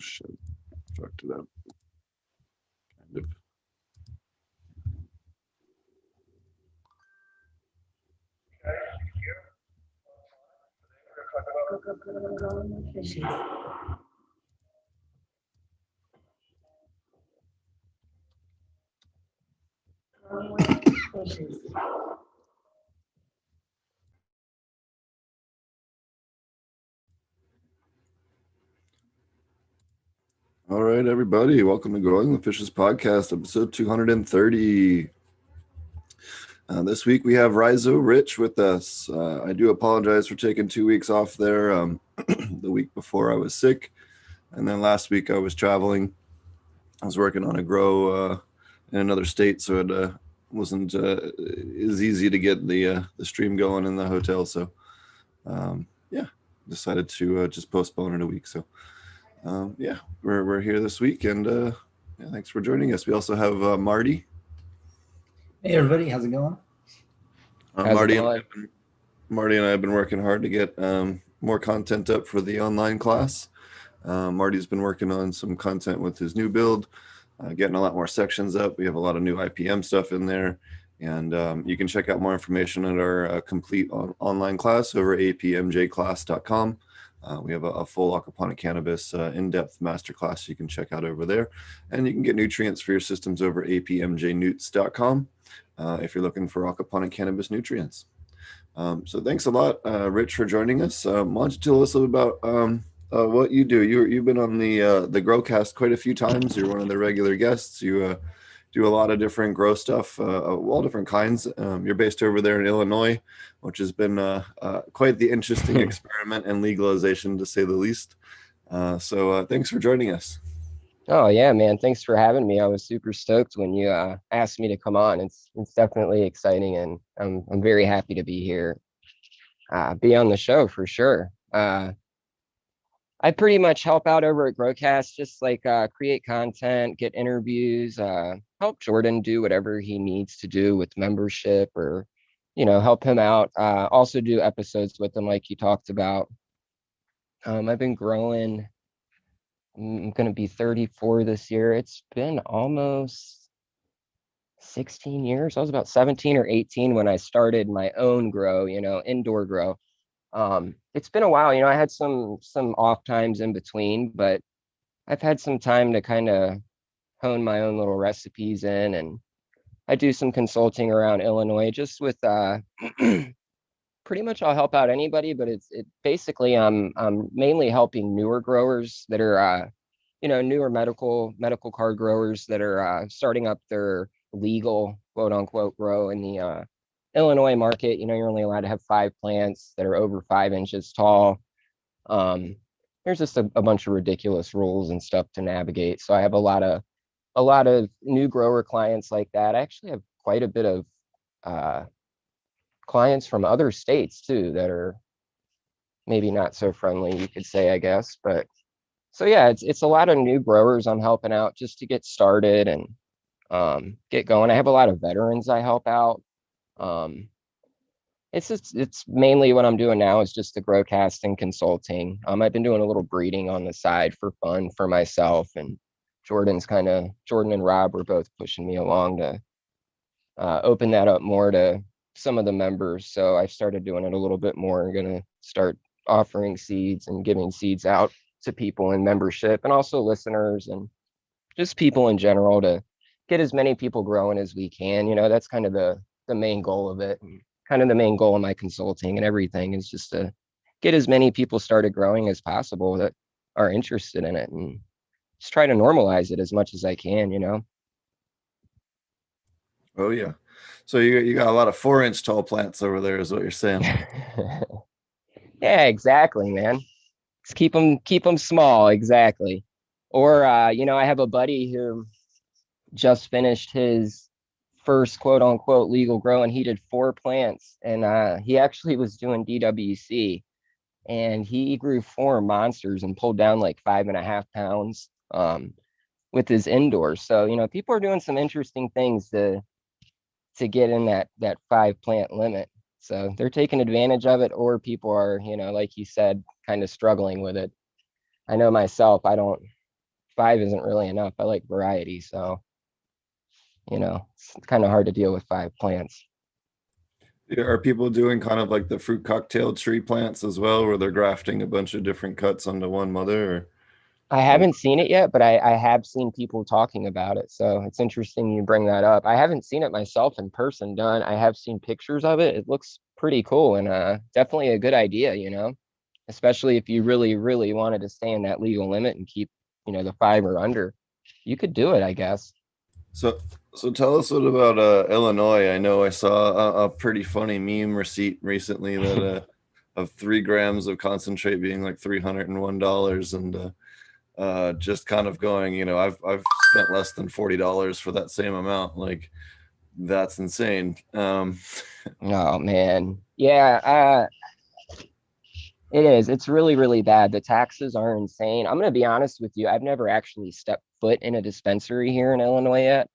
Shit, fucked it up. Kind of. All right, everybody, welcome to Growing the Fishes podcast, episode 230. This week we have Rhizo Rich with us. I do apologize for taking 2 weeks off there. The week before I was sick, and then last week I was traveling. I was working on a grow in another state, so it wasn't as easy to get the stream going in the hotel. So, decided to just postpone it a week. So, we're here this week, and thanks for joining us. We also have Marty. Hey everybody, how's it going? Marty and I have been working hard to get more content up for the online class. Marty's been working on some content with his new build, getting a lot more sections up. We have a lot of new IPM stuff in there, and you can check out more information at our complete online class over apmjclass.com. We have a full aquaponic cannabis in-depth masterclass you can check out over there, and you can get nutrients for your systems over apmjnewts.com if you're looking for aquaponic cannabis nutrients. So thanks a lot, Rich, for joining us. Why don't you tell us a little about what you do? You've been on the Growcast quite a few times. You're one of the regular guests. You do a lot of different grow stuff, all different kinds. You're based over there in Illinois, which has been quite the interesting experiment and legalization, to say the least. So thanks for joining us. Oh yeah, man. Thanks for having me. I was super stoked when you asked me to come on. It's definitely exciting, and I'm very happy to be here, be on the show for sure. I pretty much help out over at Growcast, just like create content, get interviews, help Jordan do whatever he needs to do with membership, or help him out. Also do episodes with him like you talked about. I've been growing. I'm going to be 34 this year. It's been almost 16 years. I was about 17 or 18 when I started my own grow, indoor grow. It's been a while. I had some off times in between, but I've had some time to kind of hone my own little recipes in, and I do some consulting around Illinois just with pretty much I'll help out anybody, but it basically I'm mainly helping newer growers that are newer medical card growers that are starting up their legal quote unquote grow in the Illinois market. You're only allowed to have 5 plants that are over 5 inches tall. There's just a bunch of ridiculous rules and stuff to navigate. So I have a lot of new grower clients like that. I actually have quite a bit of clients from other states too that are maybe not so friendly, you could say, I guess. But so yeah, it's a lot of new growers I'm helping out just to get started and get going. I have a lot of veterans I help out. It's mainly what I'm doing now is just the Growcast and consulting. I've been doing a little breeding on the side for fun for myself, and Jordan and Rob were both pushing me along to open that up more to some of the members. So I started doing it a little bit more. I'm gonna start offering seeds and giving seeds out to people in membership, and also listeners and just people in general, to get as many people growing as we can. That's kind of the main goal of it, and kind of the main goal of my consulting and everything is just to get as many people started growing as possible that are interested in it, and just try to normalize it as much as I can. Oh yeah. So you got a lot of 4-inch tall plants over there, is what you're saying. Yeah, exactly, man. Just keep them small, exactly. Or I have a buddy who just finished his first quote unquote legal grow, and he did 4 plants, and he actually was doing DWC, and he grew 4 monsters and pulled down like 5.5 pounds with his indoors. So people are doing some interesting things to get in that 5 plant limit. So they're taking advantage of it, or people are, like you said, kind of struggling with it. I know myself, I don't 5 isn't really enough. I like variety, so it's kind of hard to deal with 5 plants. Are people doing kind of like the fruit cocktail tree plants as well, where they're grafting a bunch of different cuts onto one mother? Or I haven't seen it yet, but I have seen people talking about it. So it's interesting you bring that up. I haven't seen it myself in person done. I have seen pictures of it. It looks pretty cool and definitely a good idea, especially if you really, really wanted to stay in that legal limit and keep, the 5 or under. You could do it, I guess. so, so tell us what about Illinois. I know I saw a pretty funny meme receipt recently that of 3 grams of concentrate being like $301, and just kind of going, I've spent less than $40 for that same amount. Like, that's insane. Oh man. Yeah, it is. It's really, really bad. The taxes are insane. I'm going to be honest with you. I've never actually stepped foot in a dispensary here in Illinois yet.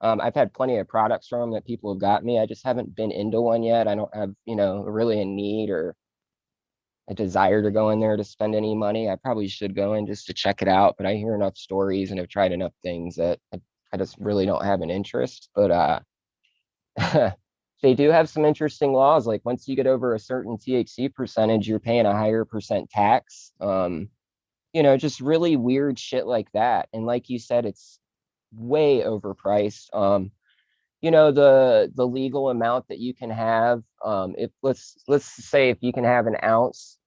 I've had plenty of products from them that people have got me. I just haven't been into one yet. I don't have, really a need or a desire to go in there to spend any money. I probably should go in just to check it out, but I hear enough stories and have tried enough things that I just really don't have an interest. But they do have some interesting laws. Like once you get over a certain THC percentage, you're paying a higher percent tax. Just really weird shit like that. And like you said, it's way overpriced. The legal amount that you can have, if let's say if you can have an ounce,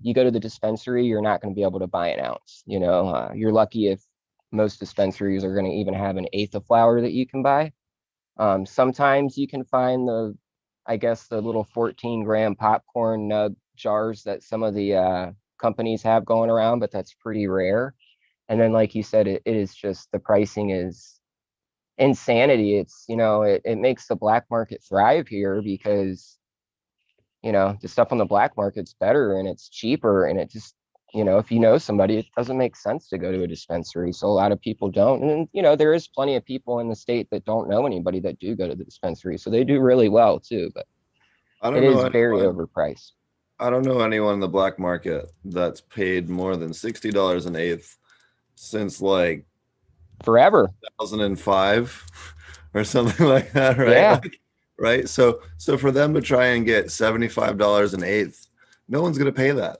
you go to the dispensary, you're not going to be able to buy an ounce. You're lucky if most dispensaries are going to even have an eighth of flower that you can buy. Sometimes you can find I guess the little 14-gram popcorn nug jars that some of the companies have going around, but that's pretty rare. And then, like you said, it is just the pricing is insanity. It makes the black market thrive here because, the stuff on the black market's better and it's cheaper and it just, if you know somebody, it doesn't make sense to go to a dispensary. So a lot of people don't. And, there is plenty of people in the state that don't know anybody that do go to the dispensary. So they do really well too, but I it don't know is very anyone. overpriced. I don't know anyone in the black market that's paid more than $60 an eighth since like Forever. 2005 or something like that, right? Yeah. Like, right. So for them to try and get $75 an eighth, no one's going to pay that.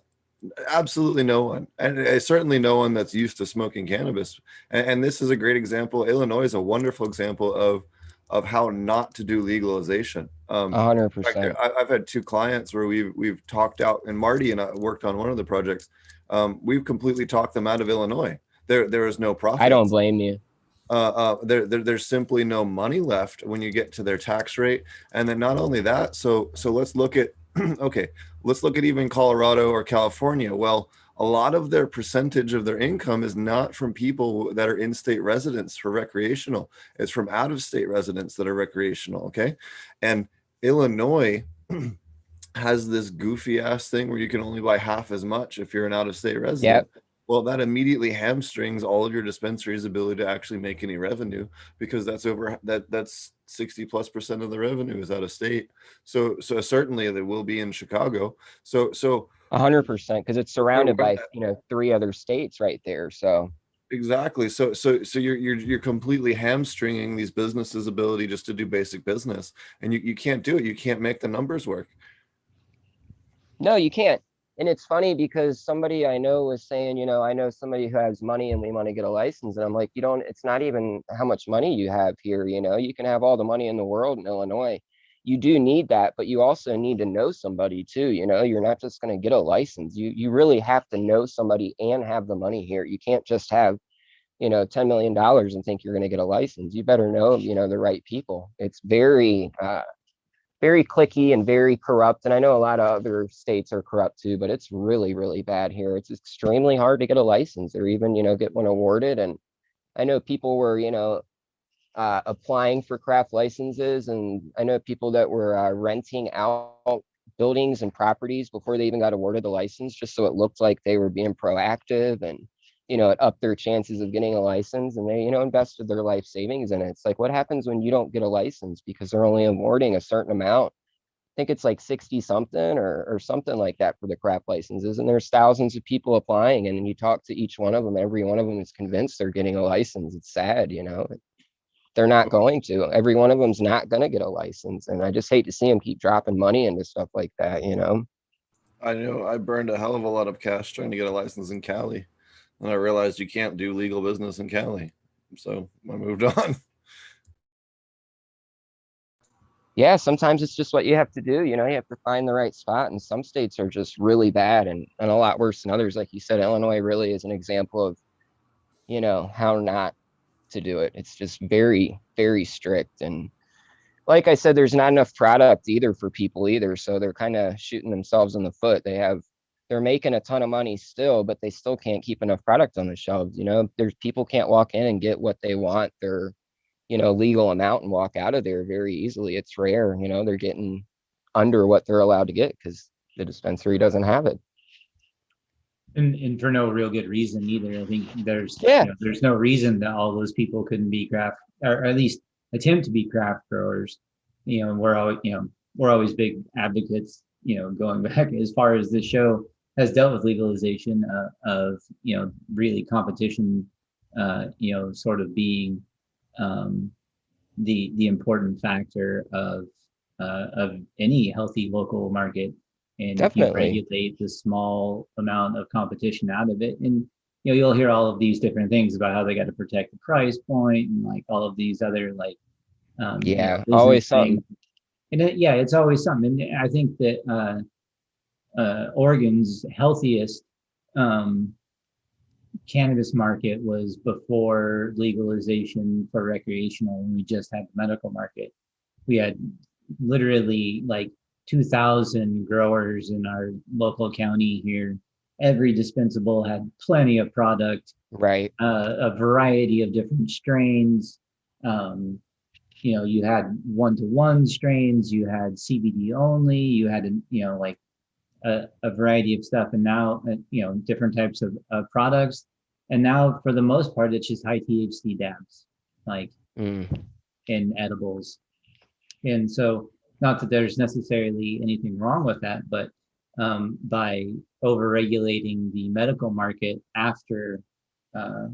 Absolutely no one, and certainly no one that's used to smoking cannabis. And this is a great example. Illinois is a wonderful example of how not to do legalization. 100%. I've had 2 clients where we've talked out, and Marty and I worked on one of the projects. We've completely talked them out of Illinois. There is no profit. I don't blame you. There's simply no money left when you get to their tax rate. And then not only that, so let's look at okay, let's look at even Colorado or California. Well, a lot of their percentage of their income is not from people that are in-state residents for recreational. It's from out-of-state residents that are recreational. Okay. And Illinois has this goofy ass thing where you can only buy half as much if you're an out-of-state resident. Yep. Well, that immediately hamstrings all of your dispensaries' ability to actually make any revenue, because that's 60+% of the revenue is out of state. So certainly they will be in Chicago. So 100%, because it's surrounded by 3 other states right there. So exactly. So you're completely hamstringing these businesses' ability just to do basic business, and you can't do it. You can't make the numbers work. no, you can't. And it's funny because somebody I know was saying, I know somebody who has money and we want to get a license. And I'm like, it's not even how much money you have here. You can have all the money in the world in Illinois. You do need that, but you also need to know somebody too. You're not just going to get a license. You really have to know somebody and have the money here. You can't just have, $10 million and think you're going to get a license. You better know, the right people. It's very clicky and very corrupt. And I know a lot of other states are corrupt too, but it's really, really bad here. It's extremely hard to get a license or even, get one awarded. And I know people were, applying for craft licenses. And I know people that were renting out buildings and properties before they even got awarded the license, just so it looked like they were being proactive and, it upped their chances of getting a license, and they, invested their life savings in it. It's like, what happens when you don't get a license because they're only awarding a certain amount? think it's like 60 something or something like that for the craft licenses. And there's thousands of people applying. And then you talk to each one of them, every one of them is convinced they're getting a license. It's sad, you know, they're not going to. Every one of them's not going to get a license. And I just hate to see them keep dropping money into stuff like that, you know? I know I burned a hell of a lot of cash trying to get a license in Cali. And I realized you can't do legal business in Cali. So I moved on. Yeah, sometimes it's just what you have to do. You know, you have to find the right spot. And some states are just really bad and a lot worse than others. Like you said, Illinois really is an example of, you know, how not to do it. It's just very, very strict. And like I said, there's not enough product either for people either. So they're kind of shooting themselves in the foot. They're making a ton of money still, but they still can't keep enough product on the shelves. You know, there's people can't walk in and get what they want, their, you know, legal amount and walk out of there very easily. It's rare, you know, they're getting under what they're allowed to get because the dispensary doesn't have it. And for no real good reason either. I think Yeah. there's no reason that all those people couldn't be craft, or at least attempt to be craft growers. You know, we're always big advocates, you know, going back as far as the show has dealt with legalization of, you know, really competition, you know, sort of being the important factor of any healthy local market. And if you Definitely. regulate the small amount of competition out of it, and you know, you'll hear all of these different things about how they got to protect the price point and like all of these other like you know, Yeah, business always things. something. And yeah, it's always something. And I think that Oregon's healthiest um, cannabis market was before legalization for recreational, and we just had the medical market. We had literally like 2,000 growers in our local county here. Every dispensable had plenty of product, Right. a variety of different strains. Um, you know, you had one-to-one strains, you had CBD only, you had, you know, like a variety of stuff. And now, you know, different types of products. And now for the most part, it's just high THC dabs, like Mm. in edibles. And so, not that there's necessarily anything wrong with that, but by over-regulating the medical market after uh,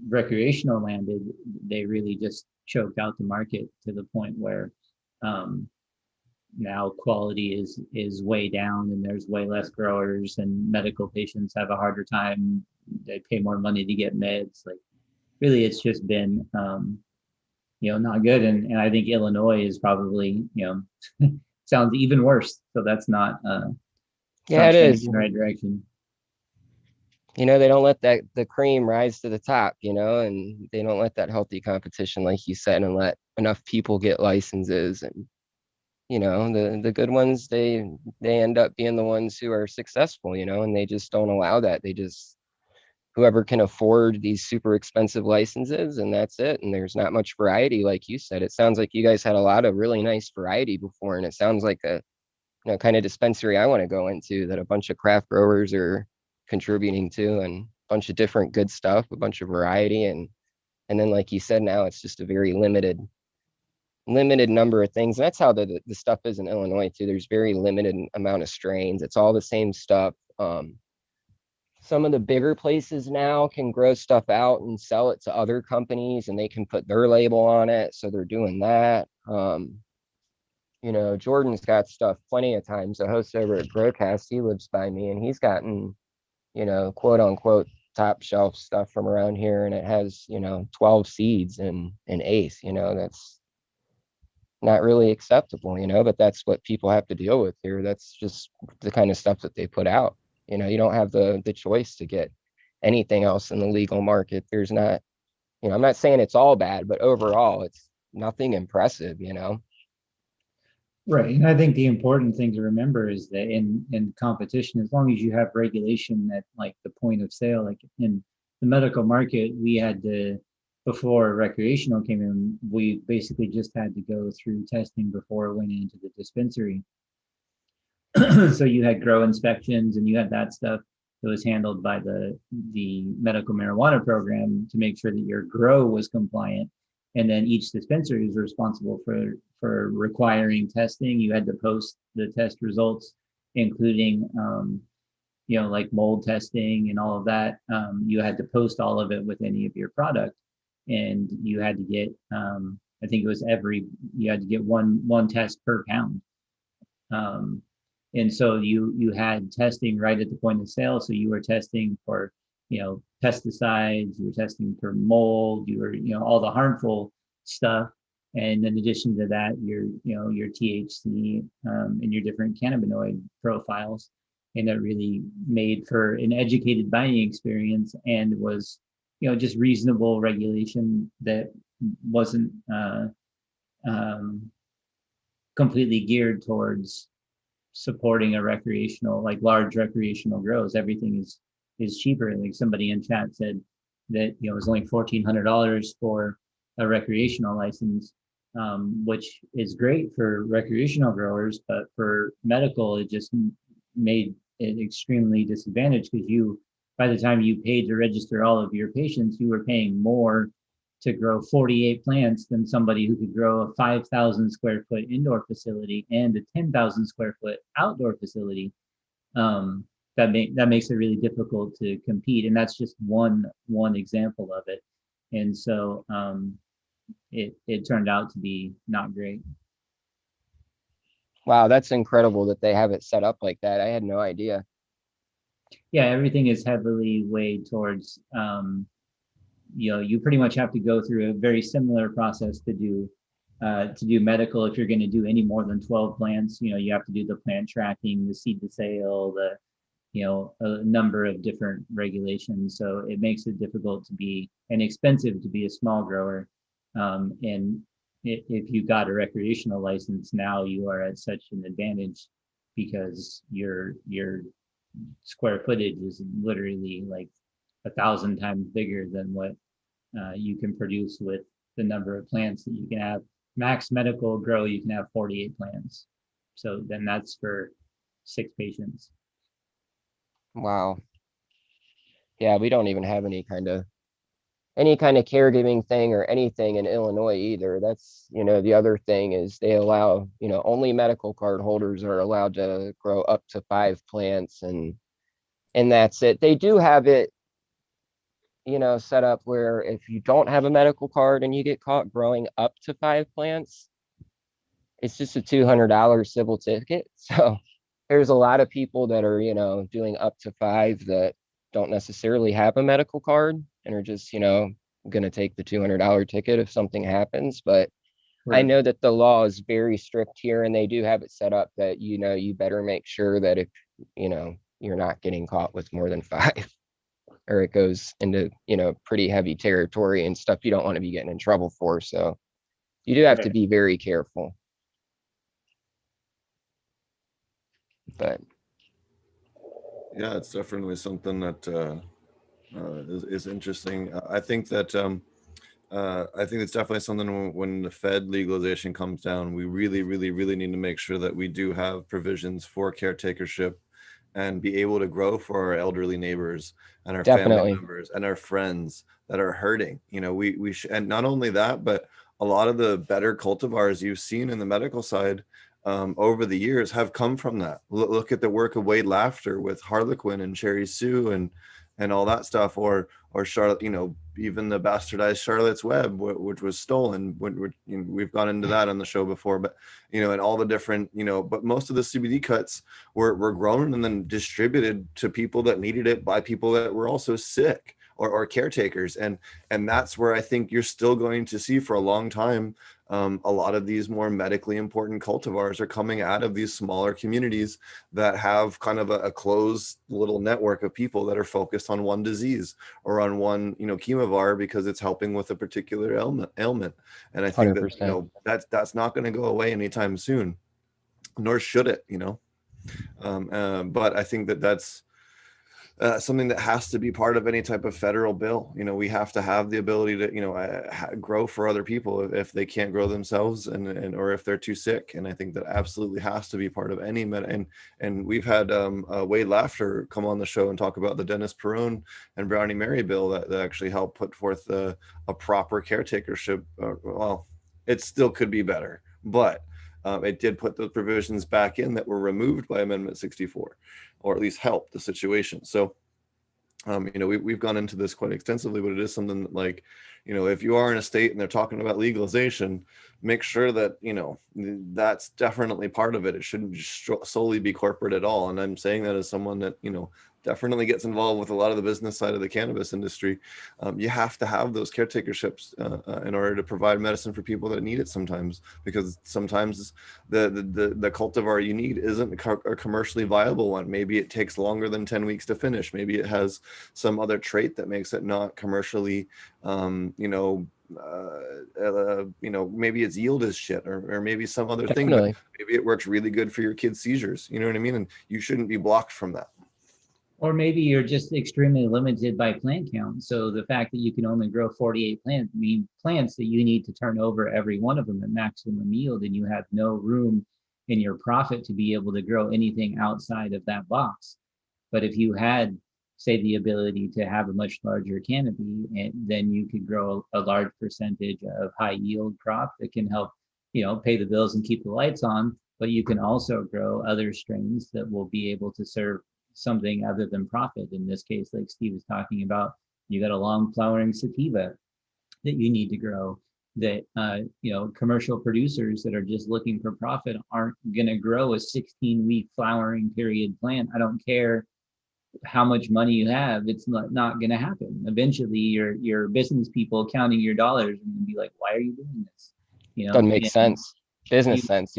recreational landed, they really just choked out the market to the point where um, now quality is way down, and there's way less growers, and medical patients have a harder time. They pay more money to get meds. Like really, it's just been you know, not good. And I think Illinois is probably, you know, sounds even worse. So that's not it's Yeah, not it trending is. in the right direction. You know, they don't let that the cream rise to the top, you know, and they don't let that healthy competition, like you said, and let enough people get licenses. And you know, the good ones, they end up being the ones who are successful, you know, and they just don't allow that. They just whoever can afford these super expensive licenses, and that's it. And there's not much variety, like you said. It sounds like you guys had a lot of really nice variety before, and it sounds like a, you know, kind of dispensary I want to go into, that a bunch of craft growers are contributing to, and a bunch of different good stuff, a bunch of variety. And then like you said, now it's just a very limited number of things. And that's how the stuff is in Illinois too. There's very limited amount of strains. It's all the same stuff. Some of the bigger places now can grow stuff out and sell it to other companies, and they can put their label on it. So they're doing that. You know, Jordan's got stuff plenty of times. The host over at Growcast, he lives by me, and he's gotten, you know, quote unquote top shelf stuff from around here, and it has, you know, 12 seeds and an eighth. You know, that's not really acceptable, you know, but that's what people have to deal with here. That's just the kind of stuff that they put out. You know, you don't have the choice to get anything else in the legal market. There's not, you know, I'm not saying it's all bad, but overall it's nothing impressive, you know. Right. And I think the important thing to remember is that in competition, as long as you have regulation at like the point of sale, like in the medical market, we had to, before recreational came in, we basically just had to go through testing before it went into the dispensary. So you had grow inspections and you had that stuff that was handled by the medical marijuana program to make sure that your grow was compliant. And then each dispensary is responsible for requiring testing. You had to post the test results, including like mold testing and all of that. You had to post all of it with any of your product, and you had to get I think it was you had to get one test per pound. And so you had testing right at the point of sale. So you were testing for pesticides, you were testing for mold, you were all the harmful stuff, and in addition to that, your THC and your different cannabinoid profiles, and that really made for an educated buying experience, and was just reasonable regulation that wasn't completely geared towards supporting a recreational, like large recreational grows. Everything is cheaper. Like somebody in chat said that it was only $1,400 for a recreational license, which is great for recreational growers, but for medical, it just made it extremely disadvantaged, because by the time you paid to register all of your patients, you were paying more to grow 48 plants than somebody who could grow a 5,000 square foot indoor facility and a 10,000 square foot outdoor facility. That makes it really difficult to compete, and that's just one example of it. And so it turned out to be not great. Wow, that's incredible that they have it set up like that. I had no idea. Yeah, everything is heavily weighed towards you pretty much have to go through a very similar process to do medical. If you're going to do any more than 12 plants, you have to do the plant tracking, the seed to sale, a number of different regulations. So it makes it difficult to be, and expensive to be, a small grower. And if you got a recreational license, now you are at such an advantage, because your square footage is literally like 1,000 times bigger than what you can produce with the number of plants that you can have. Max medical grow, you can have 48 plants. So then that's for 6 patients. Wow. Yeah, we don't even have any kind of caregiving thing or anything in Illinois either. That's, the other thing is they allow, only medical card holders are allowed to grow up to 5 plants, and that's it. They do have it, set up where if you don't have a medical card and you get caught growing up to 5 plants, it's just a $200 civil ticket. So there's a lot of people that are, doing up to 5 that don't necessarily have a medical card and are just, going to take the $200 ticket if something happens. But right. I know that the law is very strict here, and they do have it set up that, you better make sure that if, you're not getting caught with more than 5, or it goes into, pretty heavy territory and stuff you don't want to be getting in trouble for. So you do have to be very careful. But yeah, it's definitely something that is interesting. I think that I think it's definitely something when the Fed legalization comes down, we really, really, really need to make sure that we do have provisions for caretakership and be able to grow for our elderly neighbors and our family members and our friends that are hurting. We should, and not only that, but a lot of the better cultivars you've seen in the medical side over the years have come from that. Look at the work of Wade Laughter with Harlequin and Cherry Sue and all that stuff, or Charlotte, even the bastardized Charlotte's Web, which was stolen. We've gone into that on the show before, but and all the different, but most of the CBD cuts were grown and then distributed to people that needed it by people that were also sick or caretakers, and that's where I think you're still going to see for a long time. A lot of these more medically important cultivars are coming out of these smaller communities that have kind of a closed little network of people that are focused on one disease or on one, chemovar because it's helping with a particular ailment. And I think 100%. That's not going to go away anytime soon, nor should it, but I think that's something that has to be part of any type of federal bill. We have to have the ability to, grow for other people if they can't grow themselves and or if they're too sick. And I think that absolutely has to be part of any and we've had Wade Laughter come on the show and talk about the Dennis Perone and Brownie Mary bill that actually helped put forth a proper caretakership. Well, it still could be better, but it did put those provisions back in that were removed by Amendment 64, or at least helped the situation. So we've gone into this quite extensively, but it is something that, like, if you are in a state and they're talking about legalization, make sure that, that's definitely part of it. It shouldn't just solely be corporate at all. And I'm saying that as someone that, definitely gets involved with a lot of the business side of the cannabis industry. You have to have those caretakerships in order to provide medicine for people that need it sometimes, because sometimes the cultivar you need isn't a commercially viable one. Maybe it takes longer than 10 weeks to finish. Maybe it has some other trait that makes it not commercially, maybe its yield is shit, or maybe some other thing, but maybe it works really good for your kid's seizures. You know what I mean? And you shouldn't be blocked from that. Or maybe you're just extremely limited by plant count. So the fact that you can only grow 48 plants that you need to turn over every one of them at maximum yield, and you have no room in your profit to be able to grow anything outside of that box. But if you had, say, the ability to have a much larger canopy, and then you could grow a large percentage of high yield crop that can help, pay the bills and keep the lights on. But you can also grow other strains that will be able to serve something other than profit. In this case, like Steve was talking about, you got a long flowering sativa that you need to grow, that commercial producers that are just looking for profit aren't going to grow a 16-week flowering period plant. I don't care how much money you have, it's not going to happen. Eventually your business people counting your dollars and be like, why are you doing this? Doesn't make sense. Business sense,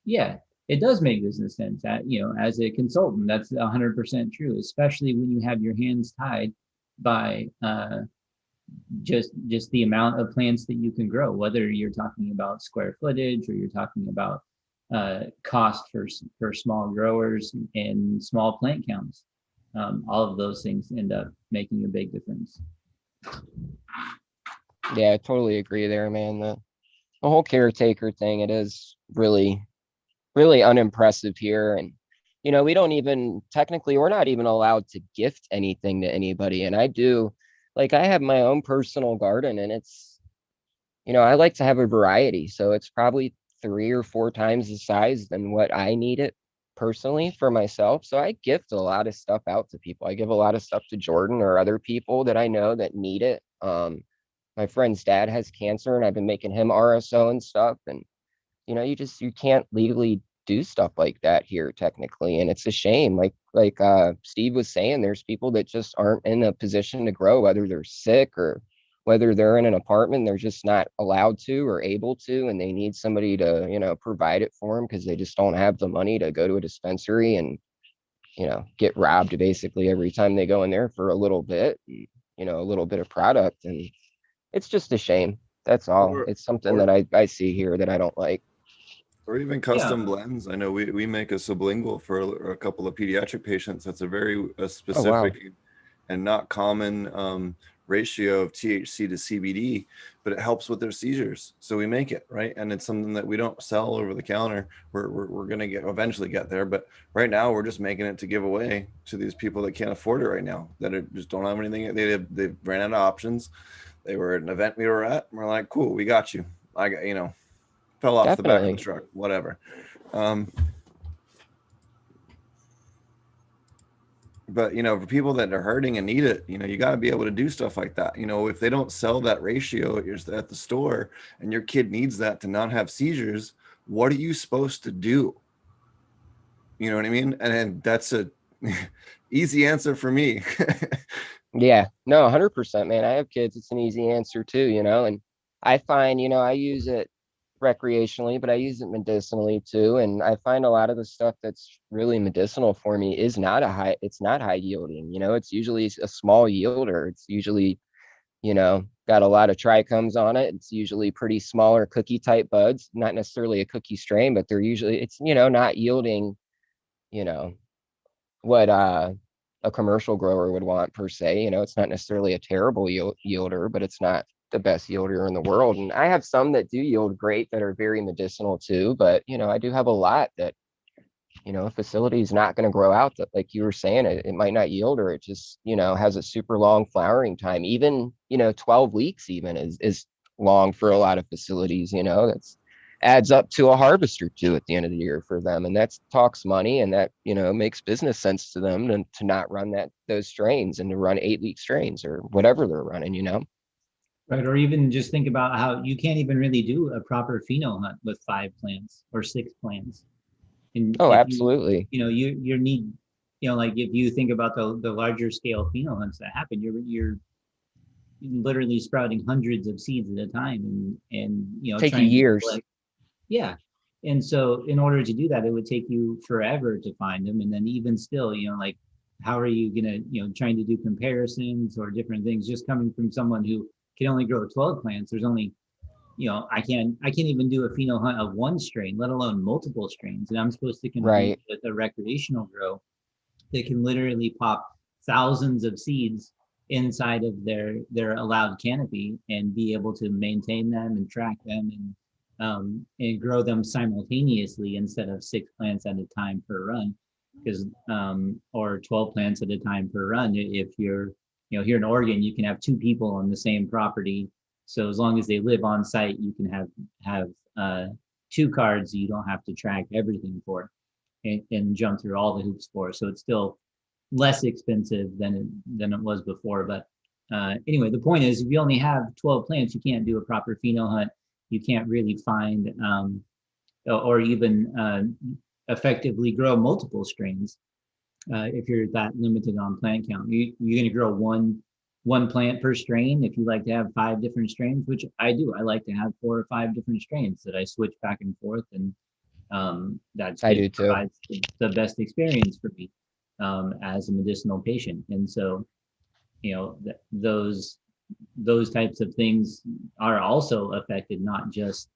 Yeah, it does make business sense. As a consultant, that's 100% true, especially when you have your hands tied by just the amount of plants that you can grow, whether you're talking about square footage or you're talking about cost for small growers and small plant counts. All of those things end up making a big difference. Yeah, I totally agree there, man. The whole caretaker thing, it is really unimpressive here. And we don't even, technically, we're not even allowed to gift anything to anybody. And I have my own personal garden, and it's, I like to have a variety. So it's probably 3 or 4 times the size than what I need it personally for myself. So I gift a lot of stuff out to people. I give a lot of stuff to Jordan or other people that I know that need it. My friend's dad has cancer, and I've been making him RSO and stuff. And you can't legally do stuff like that here technically, and it's a shame. Like Steve was saying, there's people that just aren't in a position to grow, whether they're sick or whether they're in an apartment, they're just not allowed to or able to, and they need somebody to provide it for them because they just don't have the money to go to a dispensary and get robbed basically every time they go in there for a little bit, a little bit of product. And it's just a shame. That's all. It's something that I see here that I don't like. Or even custom blends. I know we make a sublingual for a couple of pediatric patients. That's a very specific and not common ratio of THC to CBD, but it helps with their seizures. So we make it, right? And it's something that we don't sell over the counter. We're going to eventually get there. But right now we're just making it to give away to these people that can't afford it right now, that just don't have anything. They ran out of options. They were at an event we were at, and we're like, cool, we got you. I got, fell off the back of the truck, whatever. But for people that are hurting and need it, you got to be able to do stuff like that. If they don't sell that ratio at the store and your kid needs that to not have seizures, what are you supposed to do? You know what I mean? And that's a easy answer for me. Yeah, no, 100%, man. I have kids. It's an easy answer too, and I find, I use it recreationally, but I use it medicinally too. And I find a lot of the stuff that's really medicinal for me is not high yielding. It's usually a small yielder. It's usually, got a lot of trichomes on it. It's usually pretty smaller cookie type buds, not necessarily a cookie strain, but it's not yielding, what a commercial grower would want per se. It's not necessarily a terrible yielder, but it's not the best yielder in the world. And I have some that do yield great that are very medicinal too, but I do have a lot that a facility is not going to grow out, that, like you were saying, it might not yield, or it just has a super long flowering time. Even 12 weeks even is long for a lot of facilities. adds up to a harvest or two at the end of the year for them. And that talks money, and that, makes business sense to them to not run those strains and to run 8-week strains or whatever they're running. Right. Or even just think about how you can't even really do a proper pheno hunt with 5 plants or 6 plants. And Oh, if absolutely. you need, like if you think about the larger scale pheno hunts that happen, you're literally sprouting hundreds of seeds at a time and Take you trying to years. collect. Yeah. And so in order to do that, it would take you forever to find them. And then even still, like how are you gonna, trying to do comparisons or different things, just coming from someone who can only grow 12 plants. There's only, I can't even do a pheno hunt of 1 strain, let alone multiple strains. And I'm supposed to compete Right. with a recreational grow that can literally pop thousands of seeds inside of their allowed canopy and be able to maintain them and track them and grow them simultaneously instead of 6 plants at a time per run, because or 12 plants at a time per run. If you're here in Oregon, you can have 2 people on the same property, so as long as they live on site, you can have 2 cards you don't have to track everything for and jump through all the hoops for. So it's still less expensive than it was before. But anyway, the point is, if you only have 12 plants, you can't do a proper pheno hunt. You can't really find or even effectively grow multiple strains if you're that limited on plant count. You're going to grow one plant per strain. If you like to have 5 different strains, which I do, I like to have 4 or 5 different strains that I switch back and forth, and I do too. provides the best experience for me as a medicinal patient. And so, those types of things are also affected, not just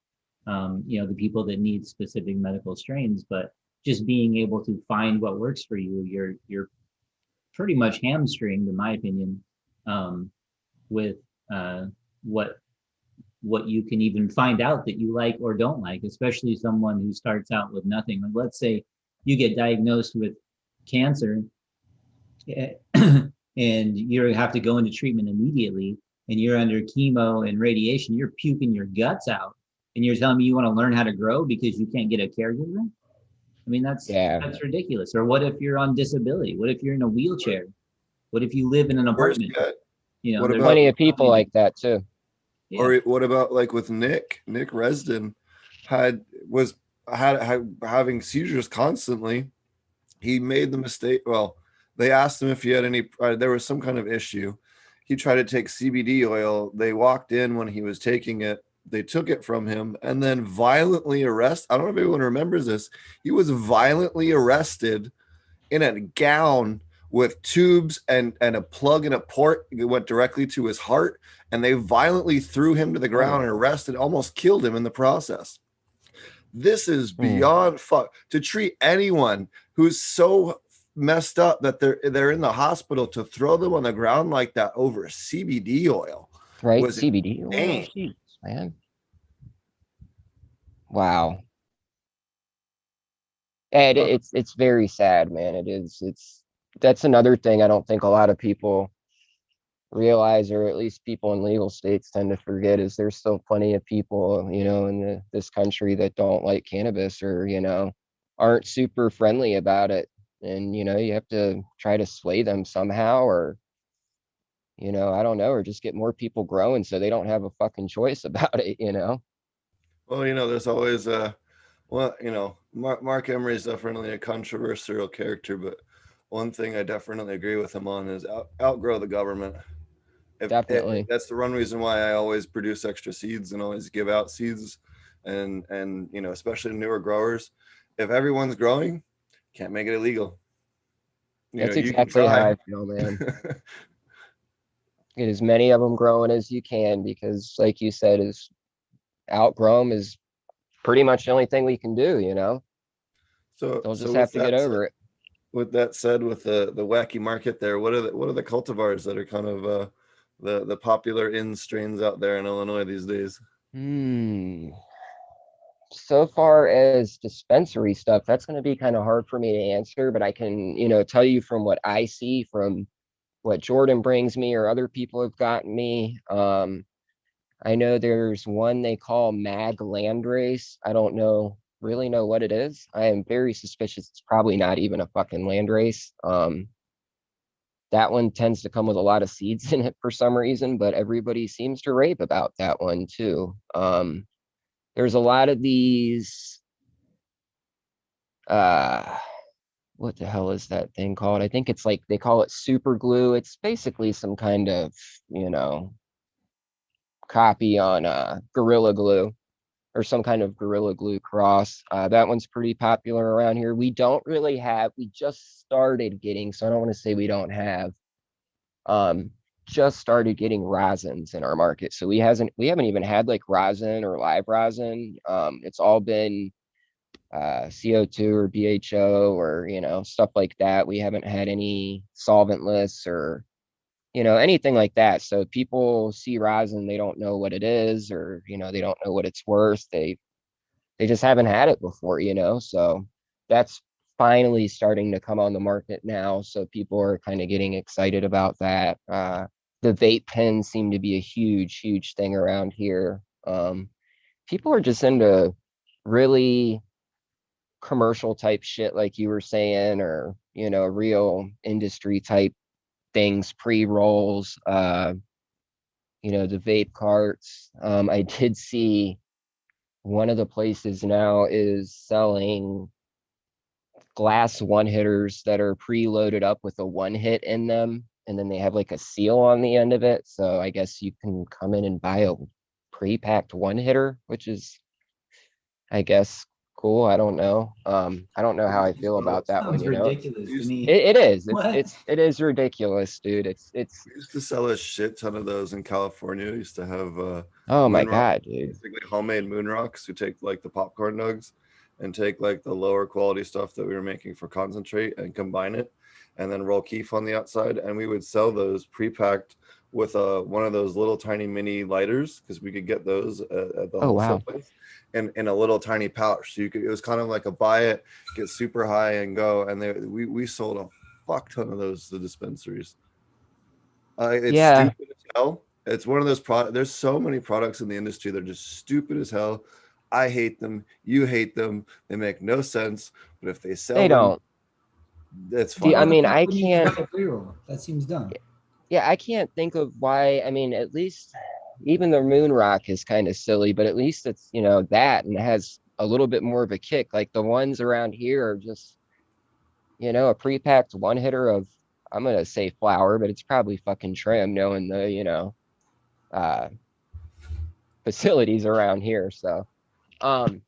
the people that need specific medical strains, but just being able to find what works for you. You're pretty much hamstringed, in my opinion, with what you can even find out that you like or don't like, especially someone who starts out with nothing. Like, let's say you get diagnosed with cancer and you have to go into treatment immediately, and you're under chemo and radiation, you're puking your guts out, and you're telling me you want to learn how to grow because you can't get a caregiver? I mean, that's ridiculous. Or what if you're on disability? What if you're in a wheelchair? What if you live in an apartment? What about plenty of people like that too? Yeah. Or what about like with Nick Resden was having seizures constantly. He made the mistake. Well, they asked him if he had any, there was some kind of issue. He tried to take CBD oil. They walked in when he was taking it. They took it from him and then violently arrested. I don't know if anyone remembers this. He was violently arrested in a gown with tubes and a plug and a port. It went directly to his heart, and they violently threw him to the ground and arrested, almost killed him in the process. This is beyond fuck. To treat anyone who's so messed up that they're in the hospital, to throw them on the ground like that over CBD oil. Right, CBD oil, jeez, man. Wow. And it's very sad, man. It is. That's another thing I don't think a lot of people realize, or at least people in legal states tend to forget, is there's still plenty of people, in this country that don't like cannabis, or, aren't super friendly about it. And, you have to try to sway them somehow, or, I don't know, or just get more people growing so they don't have a fucking choice about it, Well, there's always Mark Emery is definitely a controversial character, but one thing I definitely agree with him on is outgrow the government. Definitely. That's the one reason why I always produce extra seeds and always give out seeds, and especially newer growers. If everyone's growing, can't make it illegal. That's exactly how I feel, man. Get as many of them growing as you can, because like you said, is outgrow them is pretty much the only thing we can do, So they'll just have to get over it. With that said, with the wacky market there, what are the cultivars that are kind of the popular in strains out there in Illinois these days? So far as dispensary stuff, that's going to be kind of hard for me to answer, but I can, tell you from what I see, from what Jordan brings me or other people have gotten me. I know there's one they call Mag Landrace. I don't really know what it is. I am very suspicious it's probably not even a fucking landrace. That one tends to come with a lot of seeds in it for some reason, but everybody seems to rave about that one too. There's a lot of these, what the hell is that thing called? I think it's like they call it super glue. It's basically some kind of, you know, copy on Gorilla Glue or some kind of Gorilla Glue cross. That one's pretty popular around here. We don't really have, we just started getting, so I don't want to say we don't have, um, just started getting rosins in our market. So we haven't even had like rosin or live rosin. It's all been CO2 or BHO or, you know, stuff like that. We haven't had any solventless or, you know, anything like that. So people see rosin, they don't know what it is, or, you know, they don't know what it's worth. They just haven't had it before, you know. So that's finally starting to come on the market now. So people are kind of getting excited about that. The vape pens seem to be a huge thing around here. People are just into really commercial type shit, like you were saying, or, you know, real industry type things, pre-rolls, you know, the vape carts. I did see one of the places now is selling glass one hitters that are pre-loaded up with a one hit in them, and then they have like a seal on the end of it. So I guess you can come in and buy a pre-packed one hitter, which is, I guess, cool. I don't know. I don't know how I feel about that one, Sounds you know. ridiculous to me. It is. What? It is ridiculous, dude. It's We used to sell a shit ton of those in California. We used to have oh my moon rock, God, dude. basically homemade moon rocks. You take like the popcorn nugs and take like the lower quality stuff that we were making for concentrate and combine it, and then roll keef on the outside. And we would sell those pre-packed with one of those little tiny mini lighters, because we could get those at the Oh wholesale wow. place, and in a little tiny pouch. So you could, it was kind of like a buy it, get super high and go. And we sold a fuck ton of those to dispensaries. It's Yeah. stupid as hell. It's one of those products. There's so many products in the industry that are just stupid as hell. I hate them. You hate them. They make no sense. But if they sell They them, don't. that's See, Why I fine. the mean, fuck I wouldn't you can't, try a pre-roll? That seems dumb. yeah, I can't think of why. I mean, at least even the moon rock is kind of silly, but at least it's, you know, that and it has a little bit more of a kick. Like the ones around here are just, you know, a pre-packed one hitter of, I'm gonna say flour, but it's probably fucking trim, knowing the, you know, uh facilities around here. So um,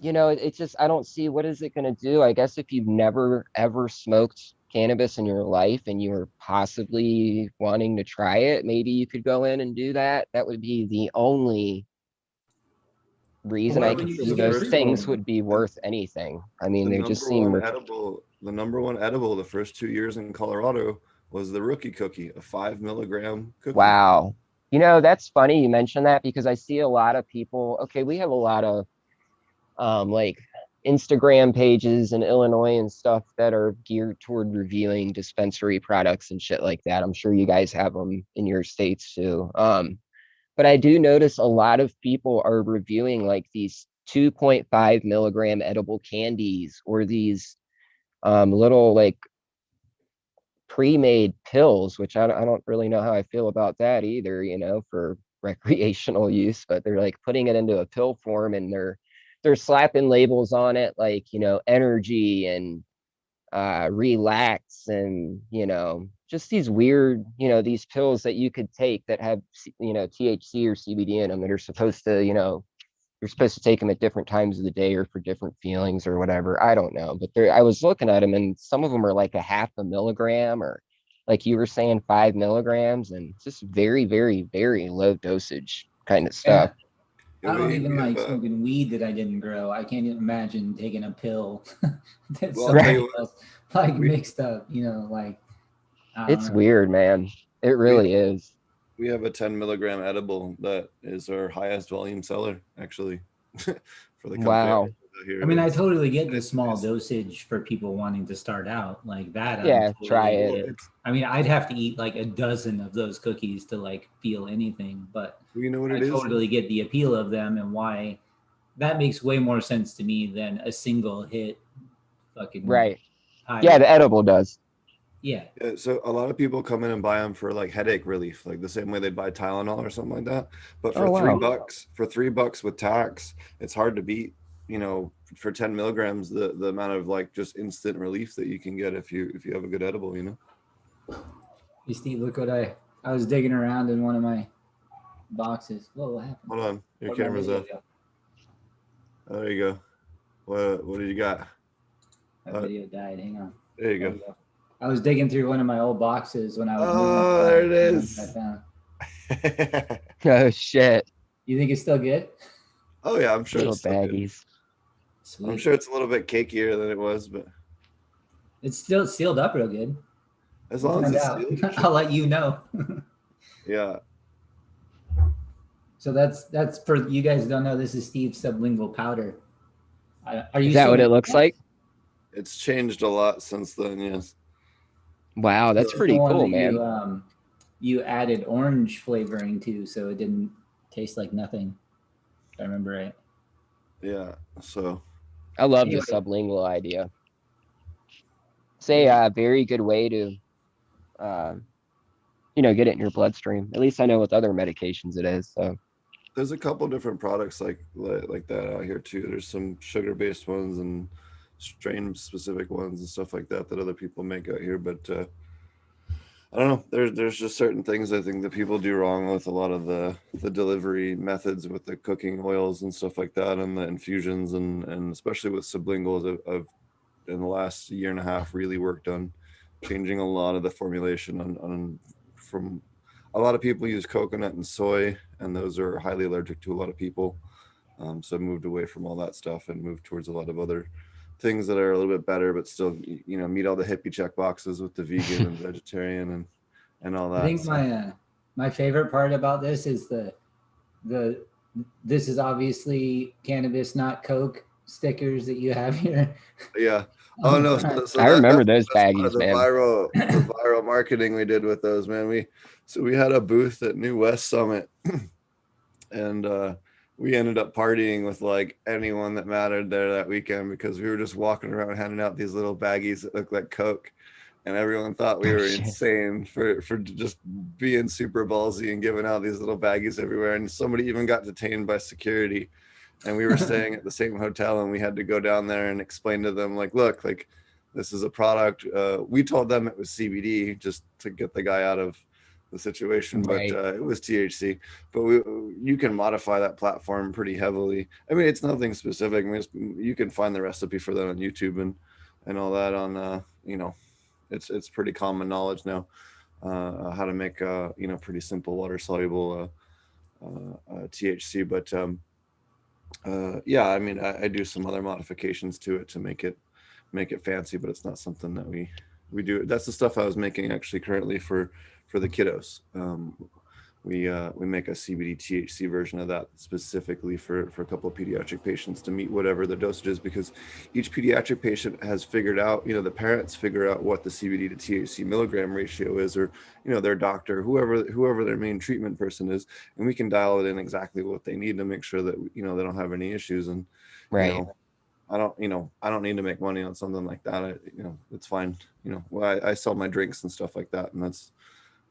you know, it's just, I don't see what is it gonna do. I guess if you've never ever smoked cannabis in your life and you were possibly wanting to try it, maybe you could go in and do that. That would be the only But reason why I wouldn't could you see just get a those pre-roll things then? would be worth anything. I mean, The they just number seem one edible, the first 2 years in Colorado was the rookie cookie, a 5 milligram cookie. wow. You know, that's funny you mentioned that because I see a lot of people. Okay, we have a lot of like Instagram pages in Illinois and stuff that are geared toward reviewing dispensary products and shit like that. I'm sure you guys have them in your states too. But I do notice a lot of people are reviewing like these 2.5 milligram edible candies or these little like pre-made pills, which I don't really know how I feel about that either, you know, for recreational use, but they're like putting it into a pill form and they're slapping labels on it like, you know, energy and relax and, you know, just these weird, you know, these pills that you could take that have, you know, THC or CBD in them that are supposed to, you know, you're supposed to take them at different times of the day or for different feelings or whatever. I don't know, but I was looking at them and some of them are like a half a milligram or like you were saying 5 milligrams and just very low dosage kind of stuff. Yeah, Yeah, I don't we even have like smoking weed that I didn't grow. I can't even imagine taking a pill that well, I'll tell you somebody what, else like we mixed up, you know, like I don't It's know. weird, man. It we really is. we have a 10 milligram edible that is our highest volume seller actually for the company. Wow. here. I mean, I It's- totally get the small dosage for people wanting to start out like that. I'm Yeah, totally try with it. it. I mean, I'd have to eat like a dozen of those cookies to like feel anything, but you know what I it is? totally get the appeal of them and why that makes way more sense to me than a single hit fucking Right. high. Yeah, the edible does. Yeah. Yeah, so a lot of people come in and buy them for like headache relief, like the same way they'd buy Tylenol or something like that. But for Oh, wow. $3 with tax, it's hard to beat. You know, for 10 milligrams, the amount of like just instant relief that you can get if you have a good edible. You know. Hey Steve, look what I was digging around in one of my boxes. Whoa, what happened? Hold on, your Where'd my camera's video up. go? Oh, there you go. What did you got? My video died. Hang on. There you There go. we go. I was digging through one of my old boxes when I was moving. Oh, there it and is. I found. Oh shit. You think it's still good? Oh yeah, I'm sure Little it's still good. baggies. Sweet. I'm sure it's a little bit cakier than it was, but It's still sealed up real good. as We'll long as find it's out. sealed, I'll let you know. yeah. So that's for you guys who don't know. This is Steve's sublingual powder. Are you? Is that still what it making looks that? like? It's changed a lot since then, yes. Wow, that's This is pretty the one cool, that man. You added orange flavoring to, so it didn't taste like nothing. If I remember right. Yeah. So I love Anyway. the sublingual idea. It's a very good way to, get it in your bloodstream. At least I know with other medications it is. So there's a couple different products like that out here too. There's some sugar-based ones and strain-specific ones and stuff like that other people make out here. But I don't know. There's just certain things I think that people do wrong with a lot of the delivery methods with the cooking oils and stuff like that, and the infusions and especially with sublinguals. I've in the last year and a half really worked on changing a lot of the formulation on from a lot of people use coconut and soy, and those are highly allergic to a lot of people. So I moved away from all that stuff and moved towards a lot of other things that are a little bit better, but still, meet all the hippie check boxes with the vegan and vegetarian and all that. I think my favorite part about this is the this is obviously cannabis, not Coke stickers that you have here. Yeah. Oh no. So I remember those that's part baggies, of the man. the viral marketing we did with those, man. We had a booth at New West Summit, and we ended up partying with like anyone that mattered there that weekend because we were just walking around handing out these little baggies that looked like Coke, and everyone thought we Oh, were shit. insane for just being super ballsy and giving out these little baggies everywhere. And somebody even got detained by security. And we were staying at the same hotel, and we had to go down there and explain to them, like, look, like this is a product. We told them it was CBD just to get the guy out of the situation, Right. but it was THC. But you can modify that platform pretty heavily. I mean, it's nothing specific. I mean, you can find the recipe for that on YouTube and all that on, it's pretty common knowledge now, how to make, pretty simple water soluble THC. But yeah, I mean, I do some other modifications to it to make it fancy, but it's not something that we do. That's the stuff I was making actually currently for the kiddos. We make a CBD THC version of that specifically for a couple of pediatric patients to meet whatever the dosage is, because each pediatric patient has figured out, the parents figure out what the CBD to THC milligram ratio is, or their doctor, whoever their main treatment person is, and we can dial it in exactly what they need to make sure that they don't have any issues. And Right. I don't need to make money on something like that. It's fine. Well, I sell my drinks and stuff like that, and that's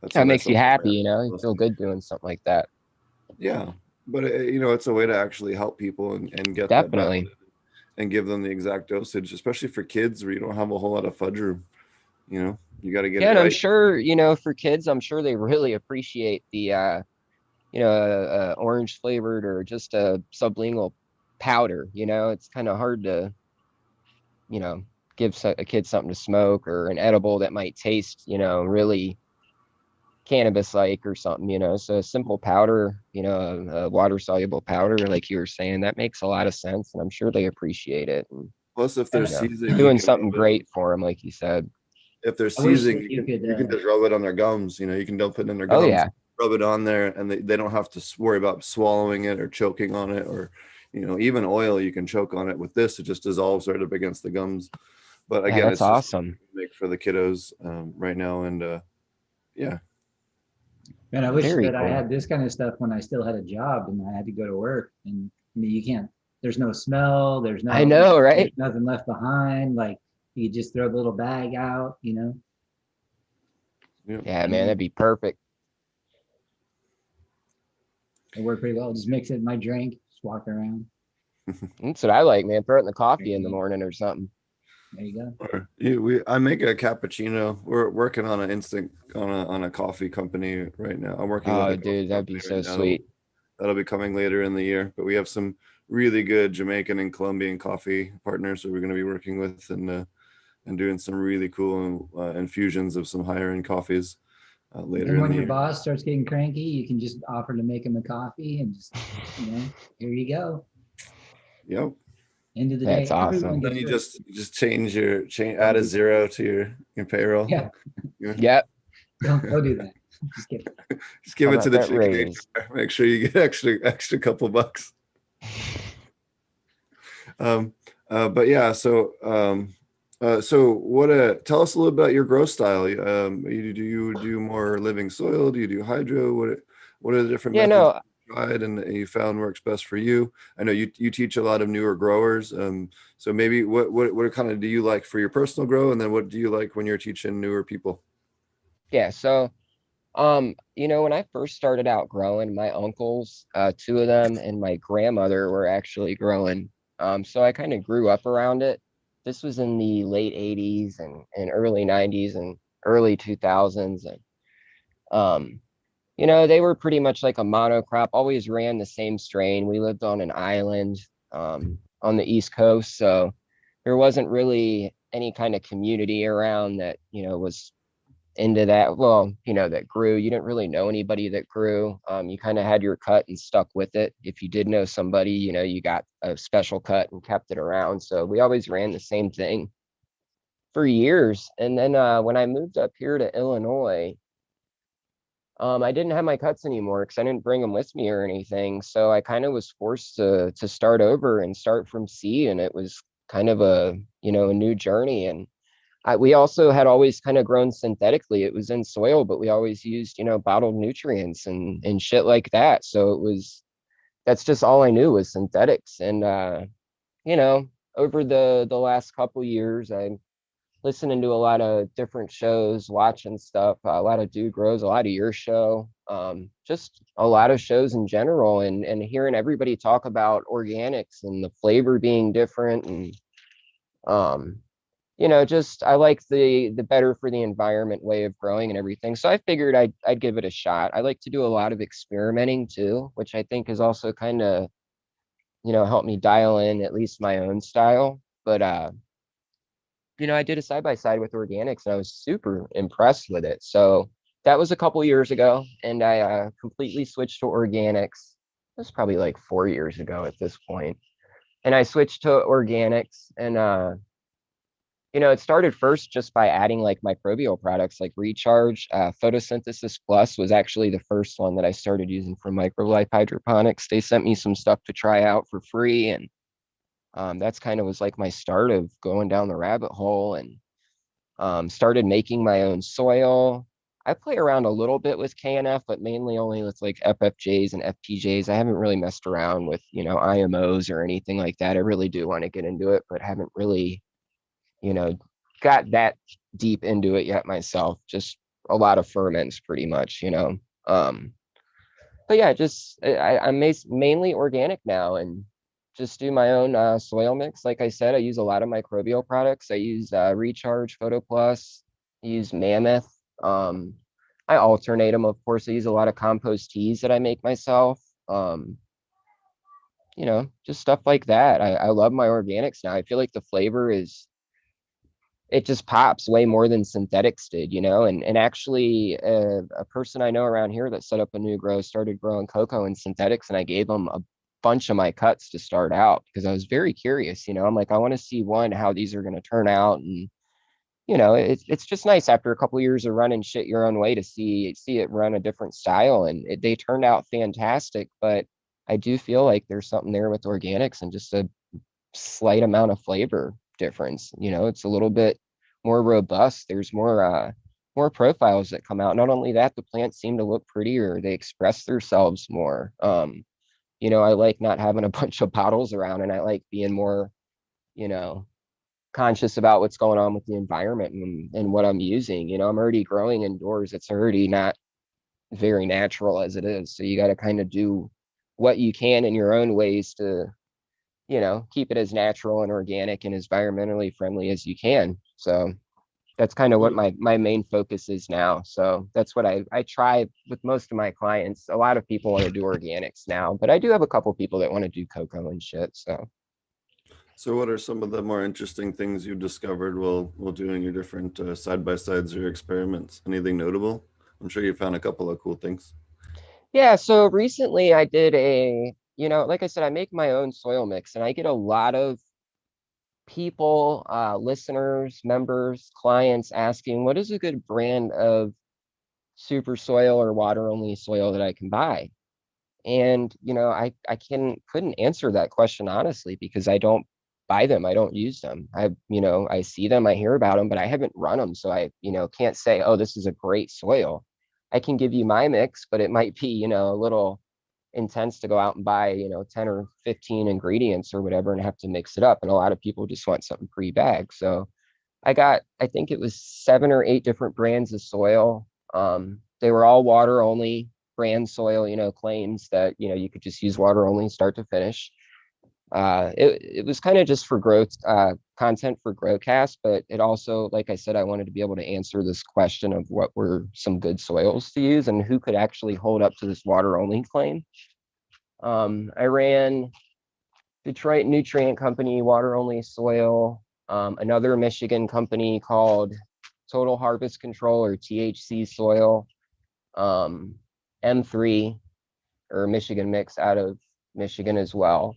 That what I makes you sell. happy, you feel good doing something like that. Yeah, but it's a way to actually help people and get Definitely. that back and give them the exact dosage, especially for kids where you don't have a whole lot of fudge room. You got to get Yeah, it and I'm right. sure, for kids, I'm sure they really appreciate the, orange flavored or just a sublingual powder. It's kind of hard to, give a kid something to smoke or an edible that might taste, really cannabis-like or something, so a simple powder, a water-soluble powder, like you were saying, that makes a lot of sense, and I'm sure they appreciate it. And, Plus, if they're seizing, you doing can something rub it great for them, like you said. if they're I wish seizing, that you you can could, just rub it on their gums. You can dump it in their Oh gums, yeah, rub it on there, and they don't have to worry about swallowing it or choking on it, or you know, even oil, you can choke on it. With this, it just dissolves right up against the gums. But again, that's it's just awesome. make for the kiddos right now. And yeah. Man, I wish Very that I cool. had this kind of stuff when I still had a job and I had to go to work. And I mean, you can't, there's no smell, I know, there's right? nothing left behind. Like you just throw the little bag out, you know? Yeah, man, that'd be perfect. It worked pretty well. Just mix it in my drink, just walk around. That's what I like, man. Throw it in the coffee There in the you morning or something. go. Or I make a cappuccino. We're working on an instant on a coffee company right now. I'm working with Oh, a coffee dude, that'd be company so right now. sweet. That'll be coming later in the year. But we have some really good Jamaican and Colombian coffee partners that we're going to be working with, and doing some really cool infusions of some higher end coffees later And in when the your year. boss starts getting cranky, you can just offer to make him a coffee and just, you know, here you go. Yep. End of the That's day, everyone awesome. Then gets you rich. just add a zero to your payroll. Yeah, Yep. don't go do that. Just kidding. Just give How it to about the that chicken. raise? Make sure you get extra couple bucks. But yeah, so what? Tell us a little about your grow style. Do you do more living soil? Do you do hydro? What are the different Yeah, methods no, you tried and you found works best for you? I know you teach a lot of newer growers. So maybe what kind of do you like for your personal grow, and then what do you like when you're teaching newer people? yeah. So, when I first started out growing, my uncles, two of them, and my grandmother were actually growing. So I kind of grew up around it. This was in the late 80s and early 90s and early 2000s. And, they were pretty much like a monocrop, always ran the same strain. We lived on an island, on the East Coast. So there wasn't really any kind of community around that, was into that. Well, that grew. You didn't really know anybody that grew. You kind of had your cut and stuck with it. If you did know somebody, you got a special cut and kept it around. So we always ran the same thing for years. And then when I moved up here to Illinois, I didn't have my cuts anymore because I didn't bring them with me or anything. So I kind of was forced to start over and start from seed, and it was kind of a new journey. And we also had always kind of grown synthetically. It was in soil, but we always used, bottled nutrients and shit like that. So that's just all I knew was synthetics. And you know, over the last couple years, I listening to a lot of different shows, watching stuff, a lot of Dude Grows, a lot of your show, just a lot of shows in general, and hearing everybody talk about organics and the flavor being different, and um, just I like the better for the environment way of growing and everything. So I figured I'd give it a shot. I like to do a lot of experimenting too, which I think is also kind of helped me dial in at least my own style. But I did a side by side with organics and I was super impressed with it. So that was a couple years ago, and I completely switched to organics. It was probably like 4 years ago at this point. And I switched to organics, and it started first just by adding like microbial products like Recharge. Photosynthesis Plus was actually the first one that I started using for microlife hydroponics. They sent me some stuff to try out for free, and that's kind of was like my start of going down the rabbit hole, and started making my own soil. I play around a little bit with KNF, but mainly only with like FFJs and FPJs. I haven't really messed around with, IMOs or anything like that. I really do want to get into it, but haven't really, you know, got that deep into it yet myself. Just a lot of ferments pretty much. But yeah, just I'm mainly organic now, and just do my own soil mix. Like I said, I use a lot of microbial products. I use Recharge, Photo Plus, I use Mammoth. Um, I alternate them, of course. I use a lot of compost teas that I make myself. Um, just stuff like that. I love my organics now. I feel like the flavor it just pops way more than synthetics did. And actually a person I know around here that set up a new grow started growing cocoa and synthetics, and I gave them a bunch of my cuts to start out because I was very curious. I'm like, I want to see how these are going to turn out. And it's just nice after a couple of years of running shit your own way to see it run a different style, and they turned out fantastic. But I do feel like there's something there with organics and just a slight amount of flavor difference. You know, it's a little bit more robust. There's more profiles that come out. Not only that, the plants seem to look prettier. They express themselves more. You know, I like not having a bunch of bottles around, and I like being more, you know, conscious about what's going on with the environment and what I'm using. You know, I'm already growing indoors. It's already not very natural as it is. So you got to kind of do what you can in your own ways to, you know, keep it as natural and organic and as environmentally friendly as you can. So that's kind of what my main focus is now. So that's what I try with most of my clients. A lot of people want to do organics now, but I do have a couple people that want to do cocoa and shit. So what are some of the more interesting things you discovered while doing your different side-by-sides or your experiments? Anything notable? I'm sure you found a couple of cool things. Yeah, so recently I did you know, like I said, I make my own soil mix and I get a lot of people, listeners, members, clients asking, what is a good brand of super soil or water only soil that I can buy? And, you know, I couldn't answer that question honestly because I don't buy them. I don't use them. You know, I see them, I hear about them, but I haven't run them. So I, you know, can't say, oh, this is a great soil. I can give you my mix, but it might be, you know, a little intense to go out and buy, you know, 10 or 15 ingredients or whatever and have to mix it up. And a lot of people just want something pre-bagged. So I think it was 7 or 8 different brands of soil. They were all water only brand soil, you know, claims that, you know, you could just use water only start to finish. It was kind of just for growth, content for Growcast, but it also, like I said, I wanted to be able to answer this question of what were some good soils to use and who could actually hold up to this water only claim. I ran Detroit Nutrient Company, water only soil, another Michigan company called Total Harvest Control or THC soil, M3 or Michigan mix out of Michigan as well.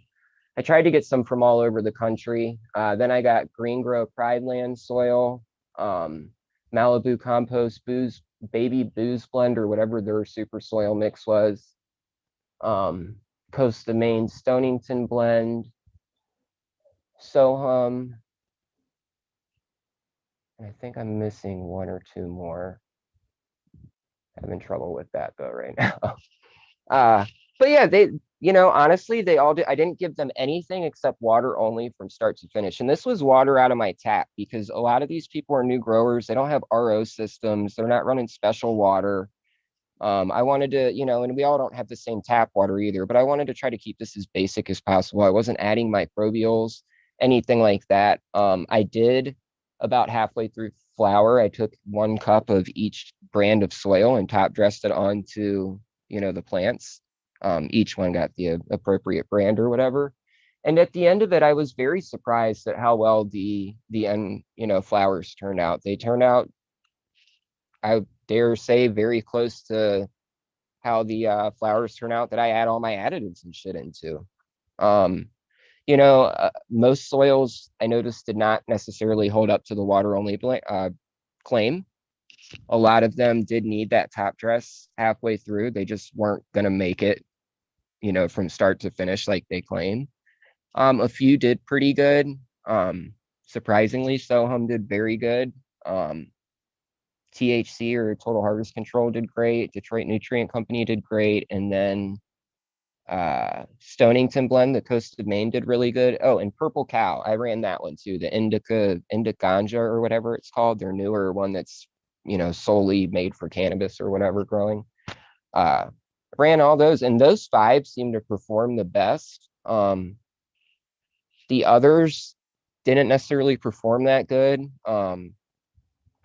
I tried to get some from all over the country. Then I got Green Grow Prideland soil, Malibu Compost Booze, Baby Booze Blend or whatever their super soil mix was. Coast of Maine Stonington blend. So I think I'm missing 1 or 2 more. Having trouble with that though right now. But yeah, they, you know, honestly, they all did. I didn't give them anything except water only from start to finish. And this was water out of my tap because a lot of these people are new growers. They don't have RO systems. They're not running special water. I wanted to, you know, and we all don't have the same tap water either, but I wanted to try to keep this as basic as possible. I wasn't adding microbials, anything like that. I did about halfway through flower, I took 1 cup of each brand of soil and top dressed it onto, you know, the plants. Each one got the appropriate brand or whatever. And at the end of it, I was very surprised at how well the end, you know, flowers turned out. They turned out, I dare say, very close to how the flowers turn out that I add all my additives and shit into. You know, most soils I noticed did not necessarily hold up to the water only claim. A lot of them did need that top dress halfway through. They just weren't going to make it, you know, from start to finish like they claim. A few did pretty good. Surprisingly, Sohum did very good. THC or Total Harvest Control did great. Detroit Nutrient Company did great. And then Stonington blend, the Coast of Maine did really good. Oh, and Purple Cow, I ran that one too. The Indica Ganja or whatever it's called, their newer one that's, you know, solely made for cannabis or whatever growing. Ran all those, and those 5 seem to perform the best. The others didn't necessarily perform that good. I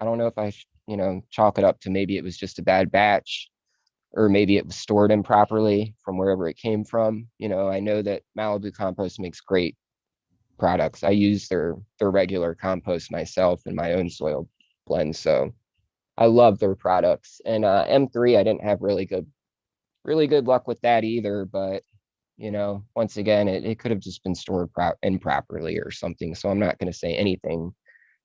don't know if I you know, chalk it up to maybe it was just a bad batch or maybe it was stored improperly from wherever it came from. You know, I know that Malibu Compost makes great products. I use their regular compost myself in my own soil blend, so I love their products. And M3, I didn't have really good luck with that either. But you know, once again, it could have just been stored improperly or something. So I'm not going to say anything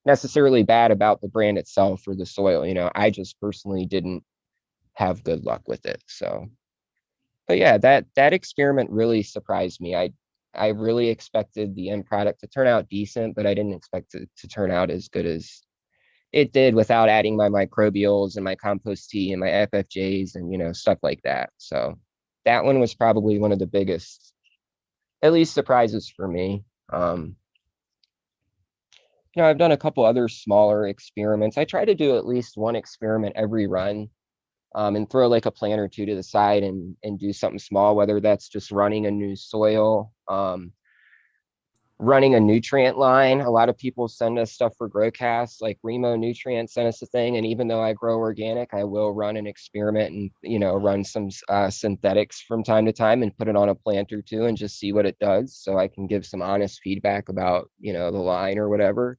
necessarily bad about the brand itself or the soil. You know, I just personally didn't have good luck with it. So But yeah, that experiment really surprised me. I really expected the end product to turn out decent, but I didn't expect it to turn out as good as it did without adding my microbials and my compost tea and my FFJs and, you know, stuff like that. So that one was probably one of the biggest, at least surprises for me. You know, I've done a couple other smaller experiments. I try to do at least one experiment every run, and throw like a plant or two to the side and do something small, whether that's just running a new soil, running a nutrient line. A lot of people send us stuff for GrowCast, like Remo Nutrients sent us a thing. And even though I grow organic, I will run an experiment and, you know, run some synthetics from time to time and put it on a plant or two and just see what it does. So I can give some honest feedback about, you know, the line or whatever.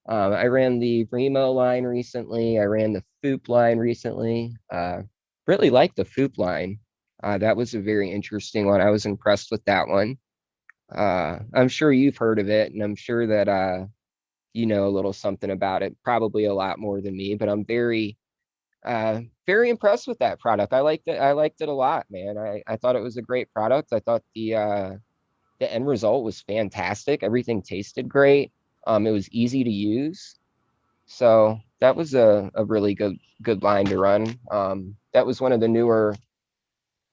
I ran the Remo line recently. I ran the Foop line recently. Really liked the Foop line. That was a very interesting one. I was impressed with that one. I'm sure you've heard of it, and I'm sure that you know a little something about it, probably a lot more than me, but I'm very impressed with that product. I liked it. I liked it a lot, man. I thought it was a great product. I thought the end result was fantastic. Everything tasted great. It was easy to use. So that was a really good line to run. That was one of the newer,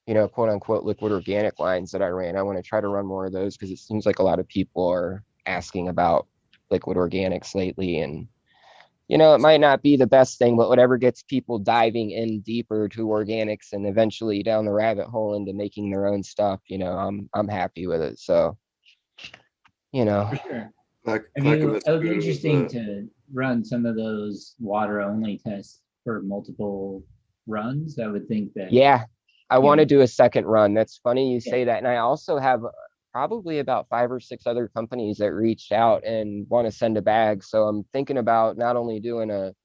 you know, quote unquote liquid organic lines that I ran. I want to try to run more of those because it seems like a lot of people are asking about liquid organics lately. And, you know, it might not be the best thing, but whatever gets people diving in deeper to organics and eventually down the rabbit hole into making their own stuff, you know, I'm happy with it. So, you know. For sure. Like, It would be interesting to run some of those water only tests for multiple runs. I would think that. Yeah, I want to know, do a second run. That's funny you Yeah. say that. And I also have probably about 5 or 6 other companies that reached out and want to send a bag. So I'm thinking about not only doing a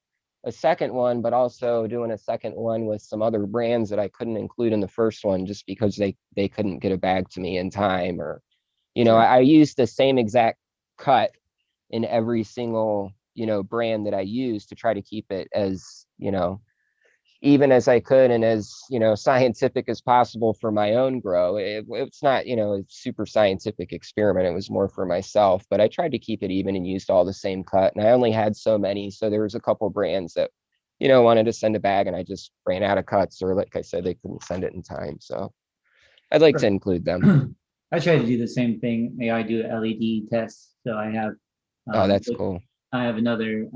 second one, but also doing a second one with some other brands that I couldn't include in the first one just because they couldn't get a bag to me in time. Or, you know, Sure. I used the same exact cut in every single, you know, brand that I use to try to keep it as, you know, even as I could and as, you know, scientific as possible for my own grow. It's not, you know, a super scientific experiment. It was more for myself, but I tried to keep it even and used all the same cut. And I only had so many. So there was a couple brands that, you know, wanted to send a bag and I just ran out of cuts, or like I said, they couldn't send it in time. So I'd like to include them. I try to do the same thing. I do LED tests. So I have Oh, that's cool. I have another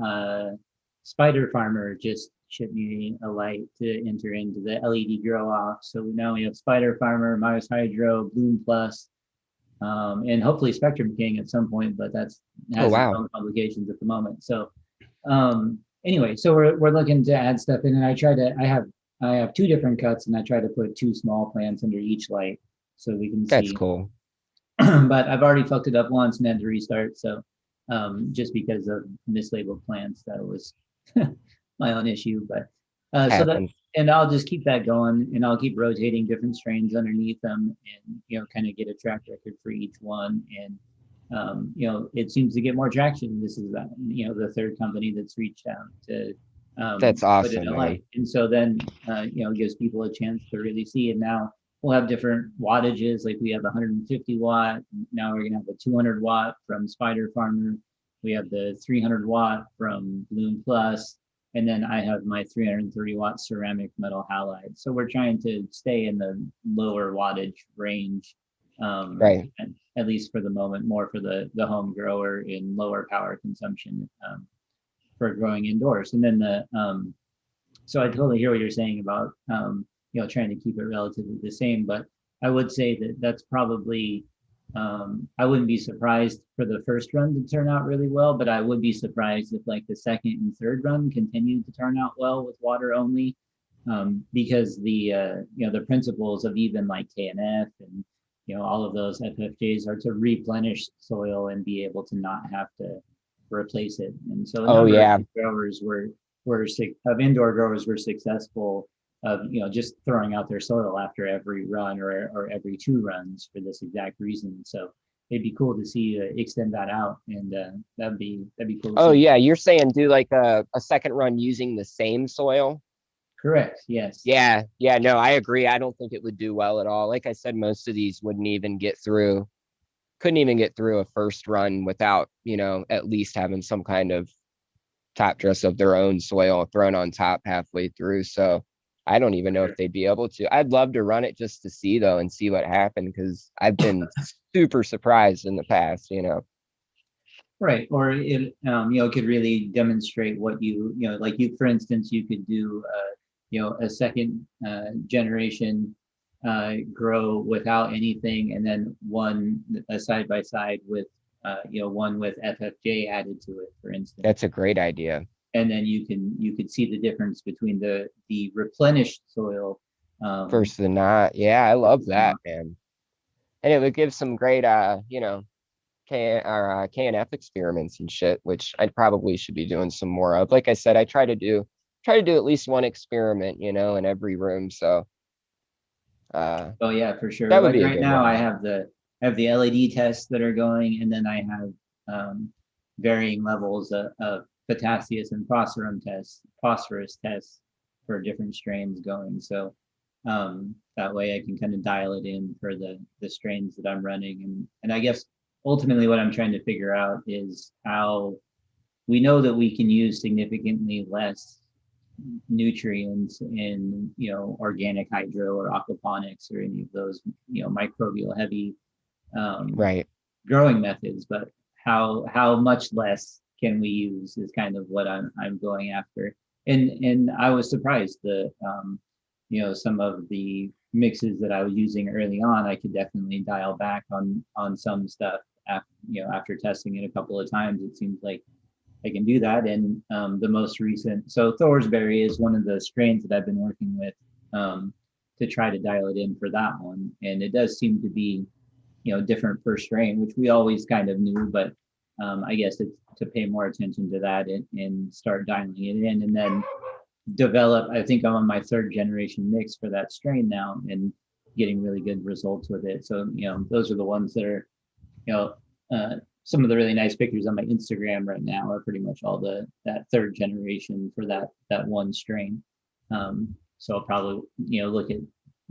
spider farmer just shipped me a light to enter into the LED grow off. So now we have Spider Farmer, Myers Hydro, Bloom Plus, and hopefully Spectrum King at some point, but that's has its own complications at the moment. So anyway, so we're looking to add stuff in, and I have 2 different cuts, and I try to put 2 small plants under each light so we can see. That's cool. But I've already fucked it up once and had to restart. So just because of mislabeled plants, that was my own issue. But so that, and I'll just keep that going, and I'll keep rotating different strains underneath them, and you know, kind of get a track record for each one. And you know, it seems to get more traction. This is you know, the 3rd company that's reached out to that's awesome, put it in light. And so then you know, gives people a chance to really see. And now we'll have different wattages. Like we have 150 watt. Now we're gonna have a 200 watt from Spider Farmer. We have the 300 watt from Bloom Plus, and then I have my 330 watt ceramic metal halide. So we're trying to stay in the lower wattage range, right? At least for the moment, more for the home grower in lower power consumption for growing indoors. And then so I totally hear what you're saying about you know, trying to keep it relatively the same, but I would say that that's probably I wouldn't be surprised for the first run to turn out really well, but I would be surprised if like the second and third run continued to turn out well with water only, because the you know, the principles of even like KNF and you know, all of those FFJs are to replenish soil and be able to not have to replace it. And so growers of indoor growers were successful of, you know, just throwing out their soil after every run or every 2 runs for this exact reason. So it'd be cool to see extend that out, and that'd be cool. Oh yeah, you're saying do like a second run using the same soil? Correct. Yes. Yeah, no, I agree. I don't think it would do well at all. Like I said, most of these wouldn't even couldn't even get through a first run without, at least having some kind of top dress of their own soil thrown on top halfway through. So I don't even know if they'd be able to. I'd love to run it just to see though and see what happened, because I've been super surprised in the past. Right. Or it could really demonstrate what like for instance, you could do, a second generation grow without anything, and then one a side by side with, one with FFJ added to it, for instance. That's a great idea. And then you could see the difference between the replenished soil Versus the not. Yeah, I love that, man. And it would give some great, KNF experiments and shit, which I probably should be doing some more of. Like I said, I try to do at least one experiment, in every room. So oh yeah, for sure. that would Like be a right good now, one. I have the LED tests that are going, and then I have varying levels of potassium and phosphorus tests for different strains going. So that way I can kind of dial it in for the strains that I'm running. And I guess ultimately what I'm trying to figure out is how we know that we can use significantly less nutrients in organic hydro or aquaponics or any of those microbial heavy Right. growing methods, but how much less can we use is kind of what I'm going after. And I was surprised that some of the mixes that I was using early on, I could definitely dial back on some stuff after testing it a couple of times. It seems like I can do that. And the most recent, so Thorsberry is one of the strains that I've been working with to try to dial it in for that one. And it does seem to be, different per strain, which we always kind of knew, but I guess it's to pay more attention to that and start dialing it in, and then develop. I think I'm on my third generation mix for that strain now and getting really good results with it. So, those are the ones that are, some of the really nice pictures on my Instagram right now are pretty much all that third generation for that one strain. So I'll probably, look at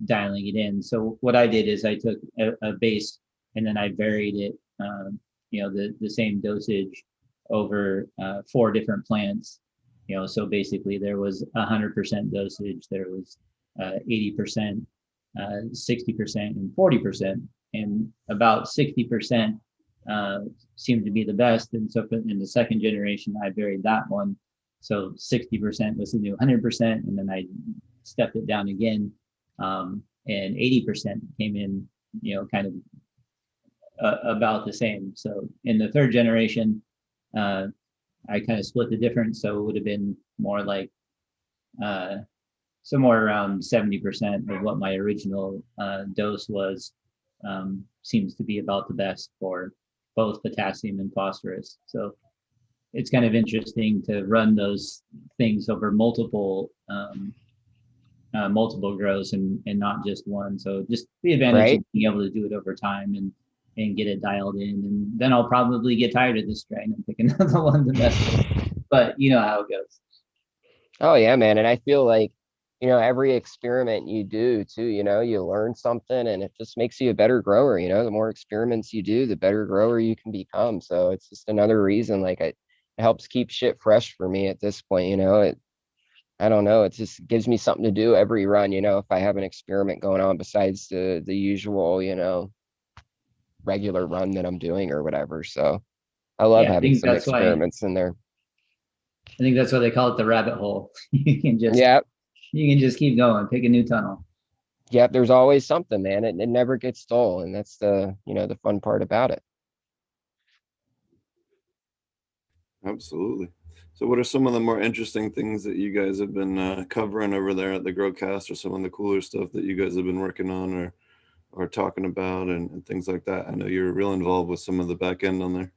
dialing it in. So what I did is I took a base and then I varied it, the same dosage over 4 different plants. So basically there was 100% dosage, there was 80%, 60%, and 40%, and about 60% seemed to be the best. And so in the second generation, I varied that one. So 60% was the new 100%, and then I stepped it down again, and 80% came in, kind of about the same. So in the third generation, I kind of split the difference. So it would have been more like somewhere around 70% of what my original dose was. Seems to be about the best for both potassium and phosphorus. So it's kind of interesting to run those things over multiple grows and not just one. So just the advantage of being able to do it over time and get it dialed in. And then I'll probably get tired of this strain and pick another one to mess with. But you know how it goes. Oh yeah, man. And I feel like, every experiment you do too, you learn something and it just makes you a better grower. The more experiments you do, the better grower you can become. So it's just another reason, like it helps keep shit fresh for me at this point. I don't know. It just gives me something to do every run, if I have an experiment going on besides the usual, regular run that I'm doing or whatever. So I love having some experiments in there. I think that's why they call it the rabbit hole. You can just keep going, pick a new tunnel. Yep, there's always something, man. It never gets dull, and that's the fun part about it. Absolutely. So what are some of the more interesting things that you guys have been covering over there at the Growcast, or some of the cooler stuff that you guys have been working on or talking about and things like that? I know you're real involved with some of the back end on there.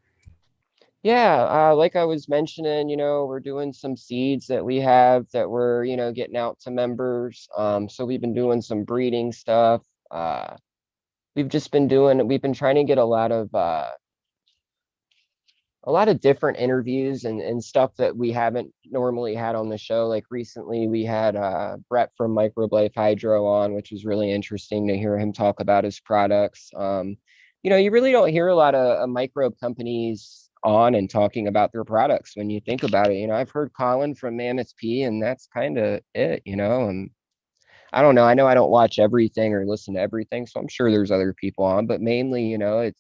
Yeah, like I was mentioning, we're doing some seeds that we have that we're, getting out to members. So we've been doing some breeding stuff. We've been trying to get a lot of a lot of different interviews and stuff that we haven't normally had on the show. Like recently we had Brett from Microbe Hydro on, which was really interesting to hear him talk about his products. You know, you really don't hear a lot of microbe companies on and talking about their products when you think about it. You know, I've heard Colin from Mammoth P, and that's kind of it, you know. And I don't know. I know I don't watch everything or listen to everything, so I'm sure there's other people on, but mainly, you know, it's,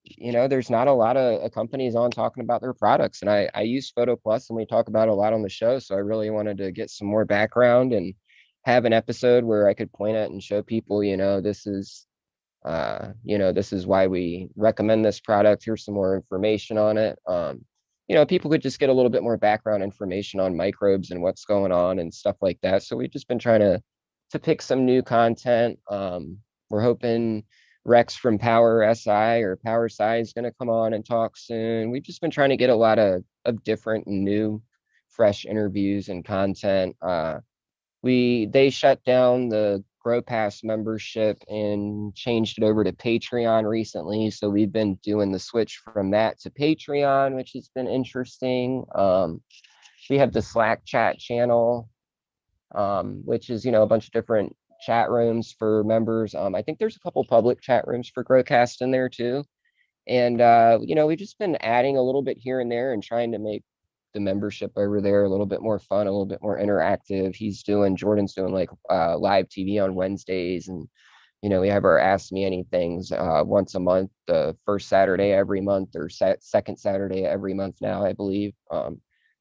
you know, there's not a lot of companies on talking about their products. And I use Photo Plus and we talk about it a lot on the show. So I really wanted to get some more background and have an episode where I could point at and show people, you know, this is why we recommend this product. Here's some more information on it. You know, people could just get a little bit more background information on microbes and what's going on and stuff like that. So we've just been trying to pick some new content. We're hoping Rex from Power SI or Power SI is going to come on and talk soon. We've just been trying to get a lot of different and new, fresh interviews and content. They shut down the Grow Pass membership and changed it over to Patreon recently. So we've been doing the switch from that to Patreon, which has been interesting. We have the Slack chat channel, which is, you know, a bunch of different chat rooms for members. I think there's a couple public chat rooms for Growcast in there too. And, you know, we've just been adding a little bit here and there and trying to make the membership over there a little bit more fun, a little bit more interactive. Jordan's doing like live TV on Wednesdays. And, you know, we have our Ask Me Anythings once a month, the first Saturday every month or second Saturday every month now, I believe.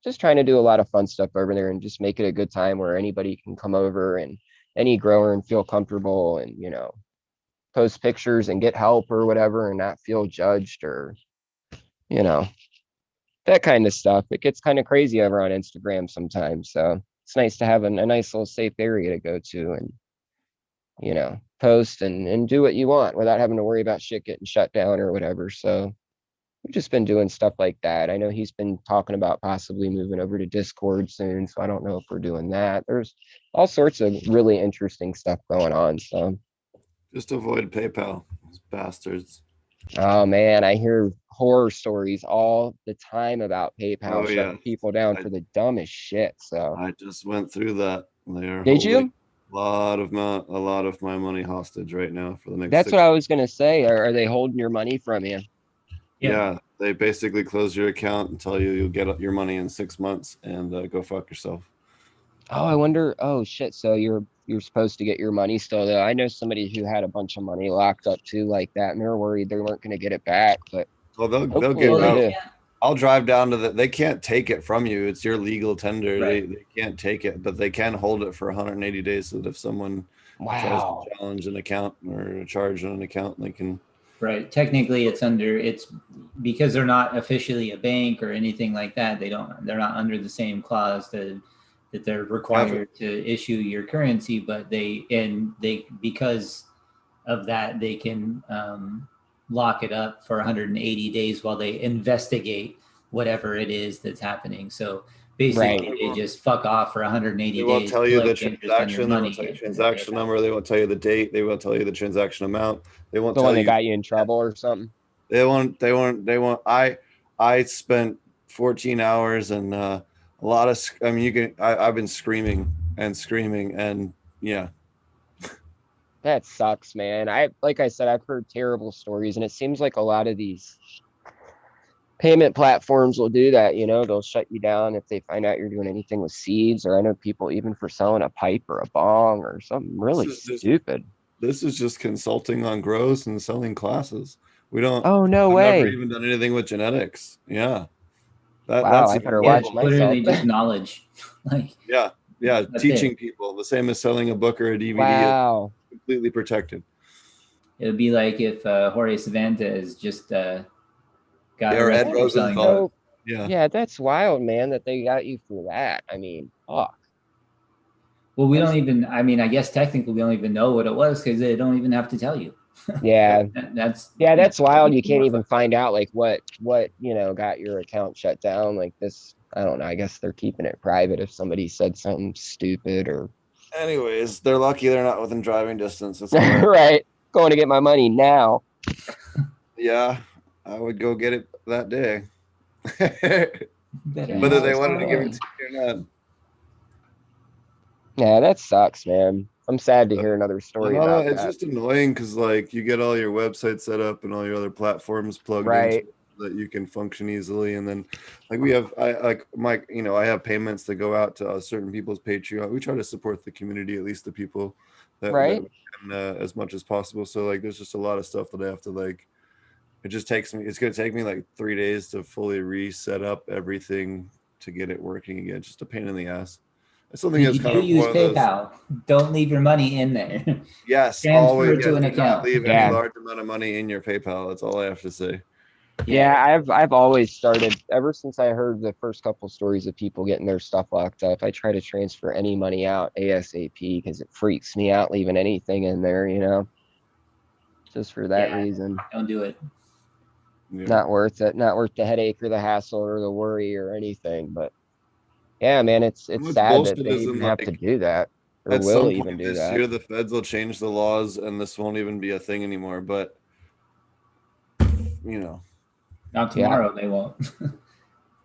Just trying to do a lot of fun stuff over there and just make it a good time where anybody can come over and any grower and feel comfortable and, you know, post pictures and get help or whatever and not feel judged or, you know, that kind of stuff. It gets kind of crazy over on Instagram sometimes. So it's nice to have a nice little safe area to go to and, you know, post and do what you want without having to worry about shit getting shut down or whatever. So we've just been doing stuff like that. I know he's been talking about possibly moving over to Discord soon. So I don't know if we're doing that. There's all sorts of really interesting stuff going on. So just avoid PayPal, those bastards. Oh man, I hear horror stories all the time about PayPal shutting people down for the dumbest shit. So I just went through that. They're did you? A lot of my money hostage right now for the next. That's what I was gonna say. Are they holding your money from you? Yeah, they basically close your account and tell you you'll get your money in 6 months and go fuck yourself. Oh, I wonder. Oh shit! So you're supposed to get your money still though. I know somebody who had a bunch of money locked up too like that, and they're worried they weren't going to get it back. But well, they'll get it. I'll drive down to they can't take it from you. It's your legal tender. Right. They can't take it, but they can hold it for 180 days. So that if someone tries to challenge an account or charge on an account, they can. Right. Technically, it's because they're not officially a bank or anything like that. They're not under the same clause that they're required to issue your currency, but because of that, they can lock it up for 180 days while they investigate whatever it is that's happening. So basically, they just fuck off for 180 days. They won't tell you the transaction. They won't tell you the transaction number. They won't tell you the date. They won't tell you the transaction amount. They won't tell you. They got you in trouble or something. They won't. I spent 14 hours and a lot of. I mean, I've been screaming and yeah. That sucks, man. Like I said, I've heard terrible stories, and it seems like a lot of these payment platforms will do that. You know, they'll shut you down if they find out you're doing anything with seeds, or I know people even for selling a pipe or a bong or something really stupid. This is just consulting on grows and selling classes. We don't. Oh no way! Never even done anything with genetics. Yeah. Wow, I better watch myself. Literally just knowledge. Yeah, teaching people the same as selling a book or a DVD. Wow. Completely protected. It would be like if Jorge Cervantes just got Ed Rosenthal. Yeah, that's wild, man, that they got you for that. I mean, fuck. Well, we don't even, I mean, I guess technically we don't even know what it was because they don't even have to tell you. Yeah. That's wild. You can't even find out like what, you know, got your account shut down like this. I don't know. I guess they're keeping it private if somebody said something stupid or. Anyways, they're lucky they're not within driving distance. That's right. Going to get my money now. Yeah, I would go get it that day. Better Whether they ask wanted to give away. it to you or not. Yeah, that sucks, man. I'm sad to hear another story No, about it's that. just annoying because like you get all your websites set up and all your other platforms plugged in so Right. that you can function easily, and then like we have, I like my, I have payments that go out to certain people's Patreon. We try to support the community, at least the people that Right. we can, as much as possible. So like, there's just a lot of stuff that I have to like. It just takes me. It's gonna take me like 3 days to fully reset up everything to get it working again. Just a pain in the ass. It's something If that's you kind do of use one of those. PayPal, don't leave your money in there. Yes, Transfer always. it Yes, to an do not account. leave any Yeah. large amount of money in your PayPal. That's all I have to say. Yeah, I've always started ever since I heard the first couple stories of people getting their stuff locked up. I try to transfer any money out ASAP because it freaks me out leaving anything in there, just for that Yeah. reason. Don't do it. Yeah. Not worth it. Not worth the headache or the hassle or the worry or anything. But yeah, man, it's How much sad that bullshit they is in even have to like do that or at will some even point do this that. year the feds will change the laws and this won't even be a thing anymore. But you know, Not Yeah. tomorrow, they won't.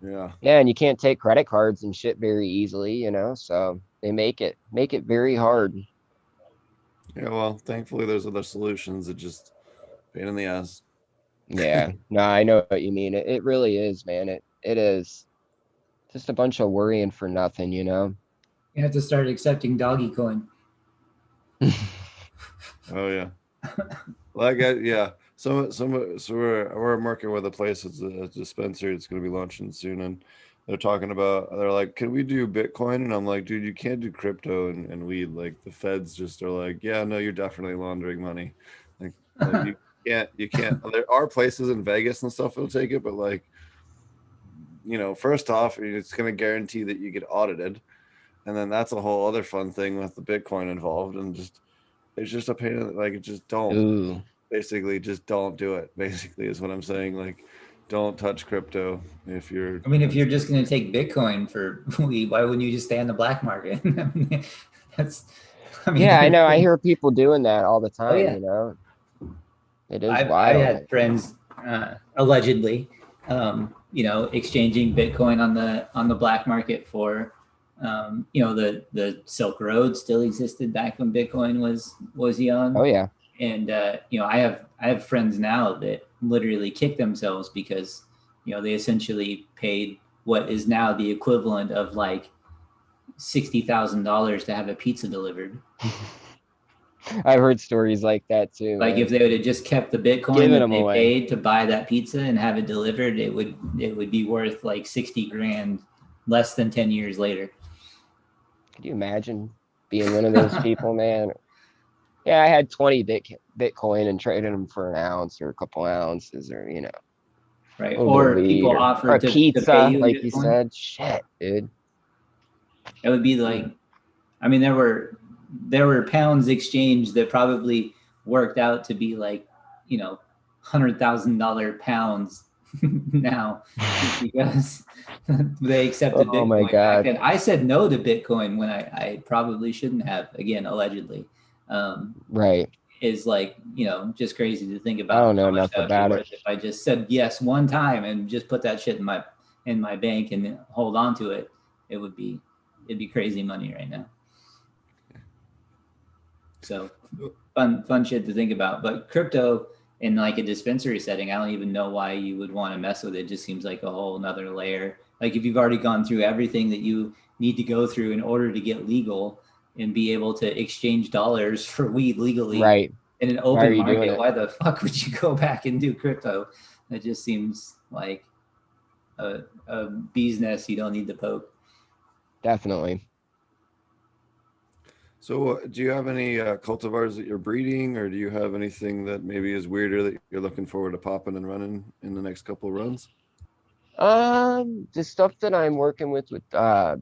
yeah. Yeah, and you can't take credit cards and shit very easily, so they make it very hard. Yeah, well, thankfully there's other solutions. It just pain in the ass. Yeah, no, I know what you mean. It really is, man. It is just a bunch of worrying for nothing. You have to start accepting doggy coin. Oh yeah. Like yeah. So we're working with a place. It's a dispensary. It's going to be launching soon, and they're like, can we do Bitcoin? And I'm like, dude, you can't do crypto and weed. Like the feds just are like, yeah, no, you're definitely laundering money. Like you can't. There are places in Vegas and stuff that'll take it, but like, first off, it's going to guarantee that you get audited, and then that's a whole other fun thing with the Bitcoin involved, and just it's just a pain. Like, just don't. Ooh, Basically, just don't do it. Basically, is what I'm saying. Like, don't touch crypto if you're. I mean, if you're just going to take Bitcoin for weed, why wouldn't you just stay on the black market? That's, yeah, I know. I hear people doing that all the Oh, time. yeah. It is I wild. had friends allegedly, exchanging Bitcoin on the black market for, the Silk Road still existed back when Bitcoin was young. Oh yeah. And I have friends now that literally kick themselves because they essentially paid what is now the equivalent of like $60,000 to have a pizza delivered. I've heard stories like that too, Like man. if they would have just kept the Bitcoin Giving that them they away. paid to buy that pizza and have it delivered, it would be worth like 60 grand less than 10 years later. Could you imagine being one of those people, man? Yeah, I had 20 Bitcoin and traded them for an ounce or a couple ounces or, Right. a little bit of Or people weed or a offered to pay pizza, you in like you Bitcoin. said. Shit, dude. It would be like, I mean, there were pounds exchanged that probably worked out to be like, $100,000 pounds now, just because they accepted Oh my Bitcoin back God. then. I said no to Bitcoin when I probably shouldn't have. Again, allegedly, Right. is like just crazy to think about. I don't know How much enough that would be about it. worth if I just said yes one time and just put that shit in my bank and hold on to it. It'd be crazy money right now. So fun shit to think about. But crypto in like a dispensary setting, I don't even know why you would want to mess with it. It just seems like a whole nother layer. Like if you've already gone through everything that you need to go through in order to get legal and be able to exchange dollars for weed legally Right. in an Why are open you doing market, it? why the fuck would you go back and do crypto? That just seems like a bee's nest you don't need to poke. Definitely. So, do you have any cultivars that you're breeding, or do you have anything that maybe is weirder that you're looking forward to popping and running in the next couple of runs? The stuff that I'm working with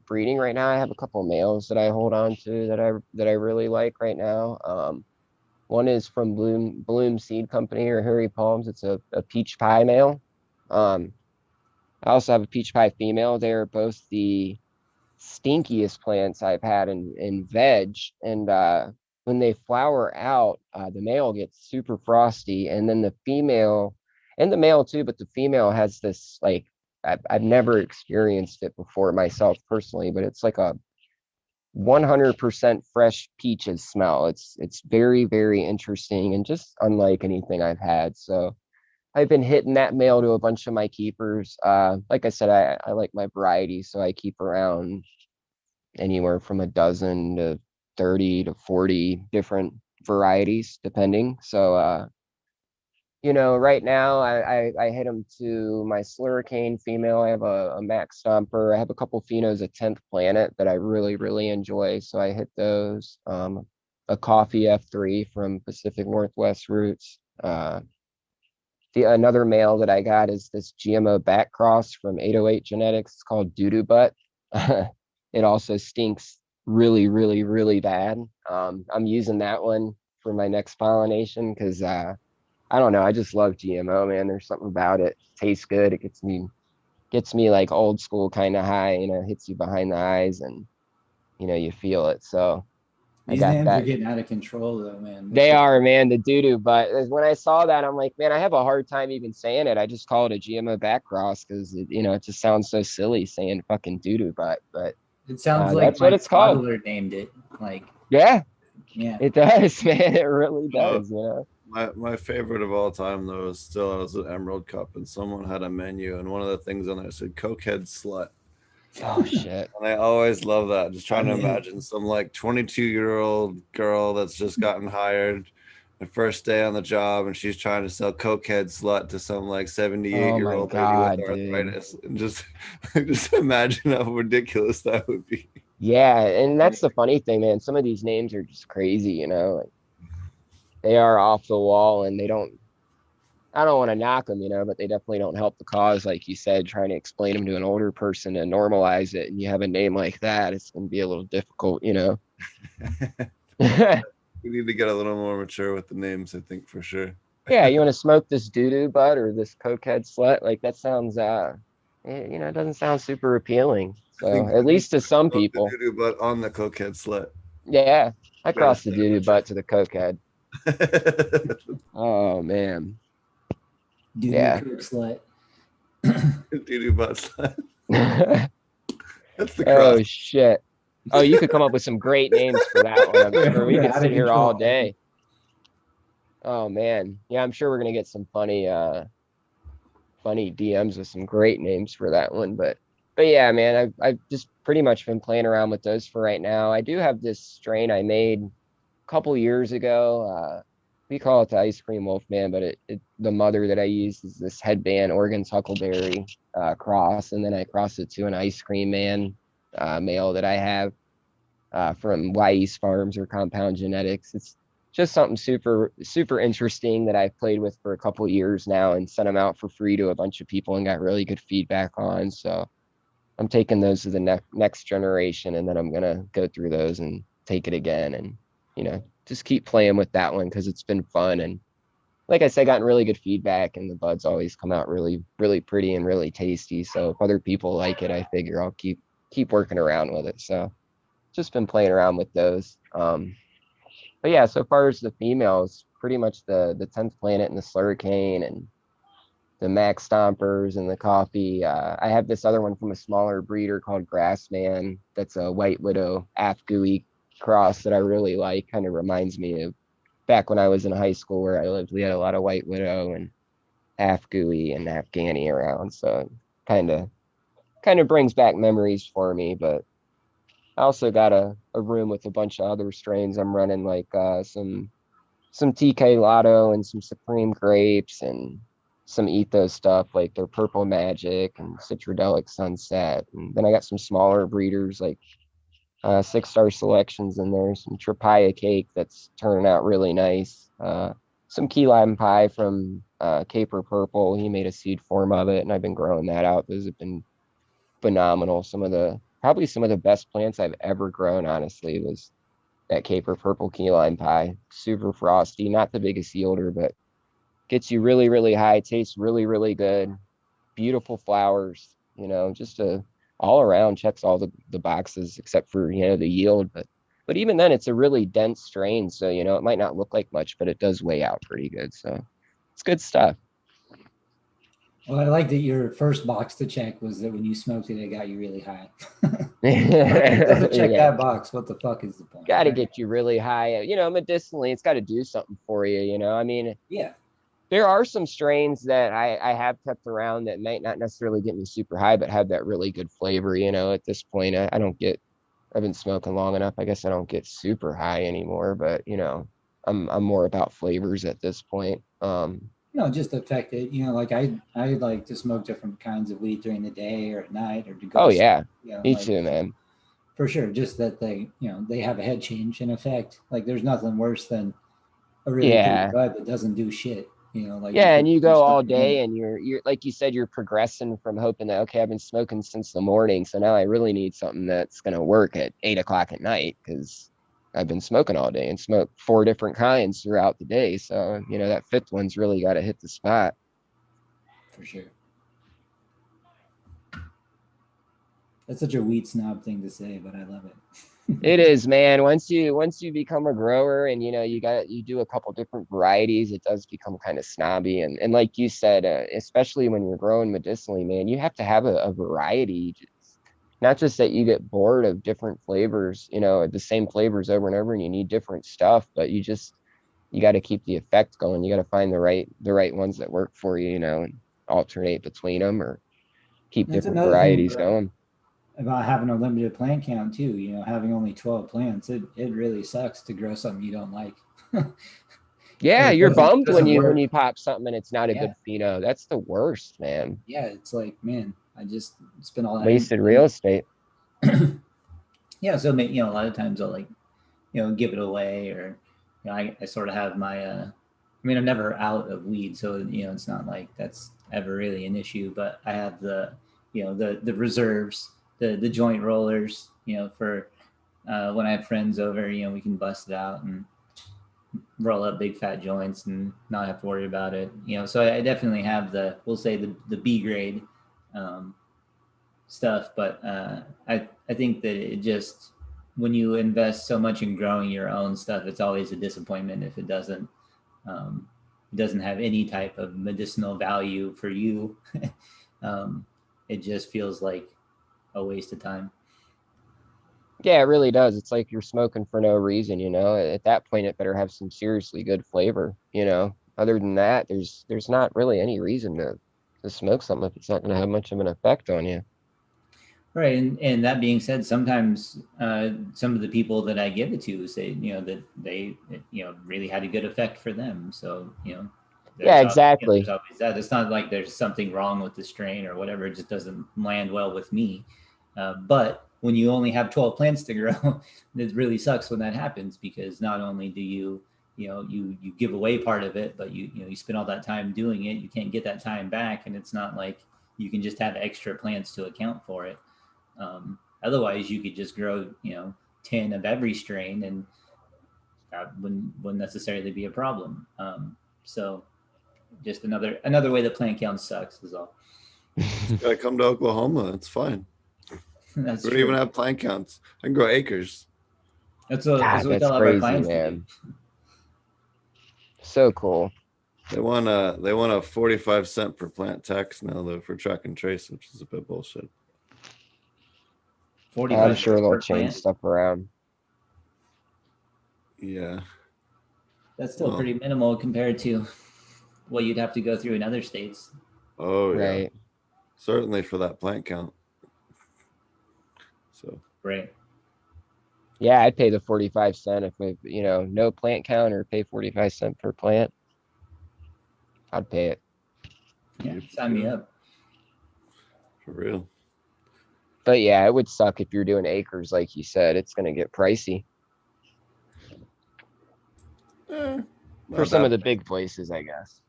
breeding right now, I have a couple males that I hold on to that I really like right now. One is from Bloom Seed Company or Harry Palms. It's a peach pie male. I also have a peach pie female. They're both the stinkiest plants I've had in veg. And when they flower out, the male gets super frosty, and then the female and the male too, but the female has this like I've never experienced it before myself personally, but it's like a 100% fresh peaches smell. It's very, very interesting and just unlike anything I've had. So I've been hitting that mail to a bunch of my keepers. Like I said, I like my variety, so I keep around anywhere from a dozen to 30 to 40 different varieties, depending. So right now I hit them to my Slurricane female. I have a Max Stomper. I have a couple phenos of 10th Planet that I really, really enjoy. So I hit those. A Coffee F3 from Pacific Northwest Roots. Another male that I got is this GMO back cross from 808 Genetics. It's called Doo-Doo Butt. It also stinks really, really, really bad. I'm using that one for my next pollination because I don't know. I just love GMO, man. There's something about it. Tastes good. It gets me like old school kind of high, hits you behind the eyes and you feel it. So I These got names that. are getting out of control though, man. They are, man, the doo-doo. But when I saw that, I'm like, man, I have a hard time even saying it. I just call it a GMO back cross because it just sounds so silly saying fucking doo-doo butt. But it sounds like that's what it's called. toddler named it. Like, yeah, yeah, it does, man. It really does. My favorite of all time though is still, I was at Emerald Cup and someone had a menu and one of the things on there said cokehead slut. Oh shit. And I always love that. Just trying to imagine some like 22-year-old girl that's just gotten hired the first day on the job and she's trying to sell cokehead slut to some like 78-year-old lady with arthritis. And just imagine how ridiculous that would be. Yeah, and that's the funny thing, man. Some of these names are just crazy, like, they are off the wall and I don't want to knock them, but they definitely don't help the cause. Like you said, trying to explain them to an older person and normalize it. And you have a name like that, it's going to be a little difficult, We need to get a little more mature with the names, I think, for sure. Yeah, you want to smoke this doo-doo butt or this cokehead slut? Like that sounds, it doesn't sound super appealing. So at least to some people. Doo-doo butt on the cokehead slut. Yeah, I crossed the doo-doo butt to the cokehead. Oh man. Doo-doo yeah. coke slut. Doo-doo butt slut. That's the cross. Oh shit. Oh, you could come up with some great names for that one. I'm sure we could sit here all day. Oh man. Yeah, I'm sure we're gonna get some funny DMs with some great names for that one. But yeah, man, I've just pretty much been playing around with those for right now. I do have this strain I made a couple years ago. We call it the Ice Cream Wolfman, but the mother that I use is this Headband Oregon's Huckleberry cross, and then I cross it to an Ice Cream Man male that I have from Wise Farms or Compound Genetics. It's just something super, super interesting that I've played with for a couple of years now and sent them out for free to a bunch of people and got really good feedback on. So I'm taking those to the next generation, and then I'm going to go through those and take it again and, just keep playing with that one because it's been fun. And like I said, gotten really good feedback and the buds always come out really, really pretty and really tasty. So if other people like it, I figure I'll keep working around with it. So just been playing around with those. But yeah, so far as the females, pretty much the 10th Planet and the Slurricane and the Max Stompers and the Coffee. I have this other one from a smaller breeder called Grassman. That's a White Widow Afgooey cross that I really like. Kind of reminds me of back when I was in high school where I lived. We had a lot of White Widow and Afgooey and Afghani around. So kind of brings back memories for me. But I also got a room with a bunch of other strains I'm running, like some TK Lotto and some Supreme Grapes and some Ethos stuff like their Purple Magic and Citradelic Sunset. And then I got some smaller breeders like 6-star selections in there, some Tropaya Cake that's turning out really nice. Some Key Lime Pie from Caper Purple. He made a seed form of it, and I've been growing that out. Those have been phenomenal. Probably some of the best plants I've ever grown, honestly, was that Caper Purple Key Lime Pie. Super frosty, not the biggest yielder, but gets you really, really high, tastes really, really good. Beautiful flowers, just all around checks all the boxes except for, the yield. But even then, it's a really dense strain. So, it might not look like much, but it does weigh out pretty good. So it's good stuff. Well, I like that your first box to check was that when you smoked it, it got you really high. It doesn't check Yeah. that box. What the fuck is the point? Got to right? get you really high. Medicinally, it's got to do something for you. I mean, Yeah. there are some strains that I have kept around that might not necessarily get me super high, but have that really good flavor. At this point, I've been smoking long enough. I guess I don't get super high anymore, but I'm more about flavors at this point. Just affected. Like I like to smoke different kinds of weed during the day or at night or to go. Oh to sleep, yeah, me too, man. For sure. Just that they have a head change in effect. Like there's nothing worse than a really pretty bud that doesn't do shit. Like yeah, and you go all day and you're like you said, you're progressing from hoping that, okay, I've been smoking since the morning, so now I really need something that's going to work at 8 o'clock at night because I've been smoking all day and smoked 4 different kinds throughout the day. So that fifth one's really got to hit the spot. For sure. That's such a weed snob thing to say, but I love it. It is, man. Once you become a grower and you do a couple different varieties, it does become kind of snobby. And like you said, especially when you're growing medicinally, man, you have to have a variety. Not just that you get bored of different flavors, the same flavors over and over, and you need different stuff, but you got to keep the effect going. You got to find the right ones that work for you, and alternate between them or keep That's different another varieties thing going. about having a limited plant count too. Having only 12 plants, it really sucks to grow something you don't like. Yeah, you're bummed when work. you pop something and it's not a good pheno. That's the worst, man. Yeah, it's like, man, I just spent all that wasted real estate. Yeah, so a lot of times I'll give it away, or I sort of have my I'm never out of weed, so it's not like that's ever really an issue, but I have the the reserves, the joint rollers, for when I have friends over, we can bust it out and roll up big fat joints and not have to worry about it. So I definitely have we'll say the B grade stuff, but I think that it just, when you invest so much in growing your own stuff, it's always a disappointment if it doesn't have any type of medicinal value for you. It just feels like a waste of time. Yeah, it really does. It's like you're smoking for no reason, At that point, it better have some seriously good flavor, Other than that, there's not really any reason to smoke something if it's not going to have much of an effect on you. Right, and that being said, sometimes some of the people that I give it to say, that they, really had a good effect for them. So, yeah, exactly. There's always that. It's not like there's something wrong with the strain or whatever. It just doesn't land well with me. But when you only have 12 plants to grow, it really sucks when that happens, because not only do you give away part of it, but you spend all that time doing it. You can't get that time back, and it's not like you can just have extra plants to account for it. Otherwise, you could just grow 10 of every strain, and that wouldn't necessarily be a problem. So just another way the plant count sucks is all. Gotta come to Oklahoma. It's fine. That's we don't true. even have plant counts. I can grow acres. That's what we tell our clients to do. So cool. They want a 45-cent per plant tax now though for track and trace, which is a bit bullshit. 45 I'm sure they'll change plant. stuff around. Yeah. That's still pretty minimal compared to what you'd have to go through in other states. Oh yeah. Right. Certainly for that plant count. So. Right. Yeah, I'd pay the 45 cent if we, no plant count, or pay 45 cent per plant. I'd pay it. Yeah, sign me up. For real. But yeah, it would suck if you're doing acres, like you said. It's going to get pricey. For some of the big places, I guess.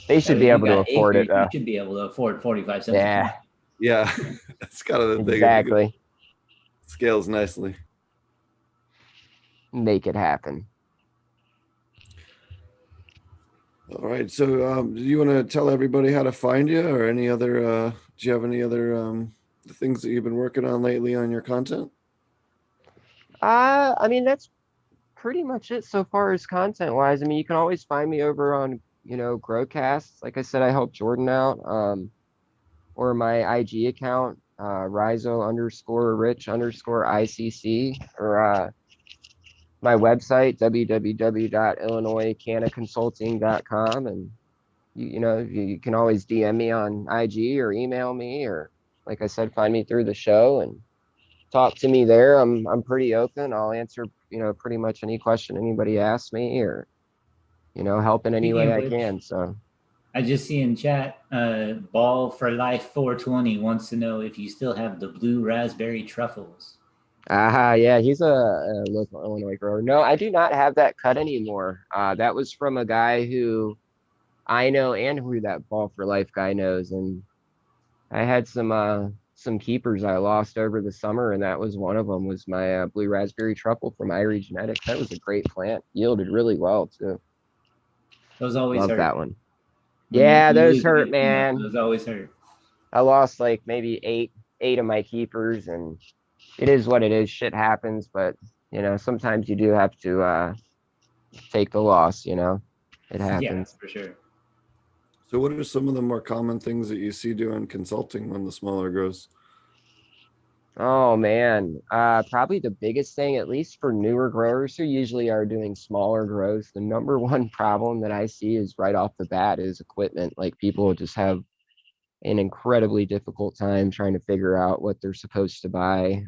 They should be able to afford it, though. You should be able to afford 45 cents. Yeah. Yeah. That's kind of the thing. Exactly. Scales nicely. Make it happen. All right. So do you want to tell everybody how to find you, or any other, do you have any other things that you've been working on lately on your content? I mean, that's pretty much it so far as content wise. I mean, you can always find me over on Growcasts. Like I said, I help Jordan out. Or my IG account, Rhizo_Rich_ICC, or my website, www.illinoiscannaconsulting.com. And you can always DM me on IG or email me, or like I said, find me through the show and talk to me there. I'm pretty open. I'll answer, pretty much any question anybody asks me, or, help in any Speaking way of I which, can. So I just see in chat, Ball for Life 420 wants to know if you still have the blue raspberry truffles. yeah, he's a local Illinois grower. No, I do not have that cut anymore. That was from a guy who I know and who that Ball for Life guy knows. And I had some keepers I lost over the summer, and that was one of them. Was my blue raspberry truffle from Irie Genetics. That was a great plant. Yielded really well too. Those always Love hurt. that one. When you Yeah, those lose hurt, it, man. those always hurt. I lost like maybe eight of my keepers, and it is what it is. Shit happens, but sometimes you do have to take the loss. It Yeah, happens. for sure. So what are some of the more common things that you see doing consulting on the smaller grows? Oh man, probably the biggest thing, at least for newer growers who usually are doing smaller grows, the number one problem that I see is right off the bat is equipment. Like people just have an incredibly difficult time trying to figure out what they're supposed to buy.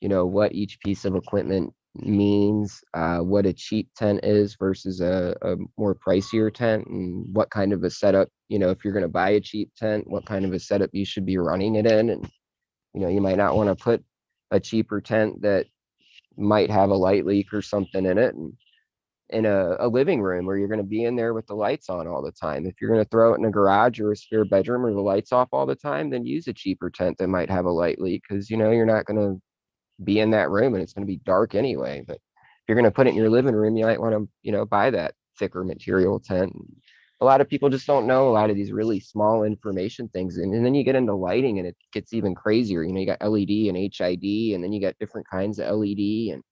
What each piece of equipment means, what a cheap tent is versus a more pricier tent, and what kind of a setup, if you're going to buy a cheap tent, what kind of a setup you should be running it in. And you might not want to put a cheaper tent that might have a light leak or something in it, and in a living room where you're going to be in there with the lights on all the time. If you're going to throw it in a garage or a spare bedroom where the lights off all the time, then use a cheaper tent that might have a light leak, because you're not going to be in that room and it's going to be dark anyway. But if you're going to put it in your living room, you might want to buy that thicker material tent. A lot of people just don't know a lot of these really small information things. And then you get into lighting and it gets even crazier. You got LED and HID, and then you got different kinds of LED, and,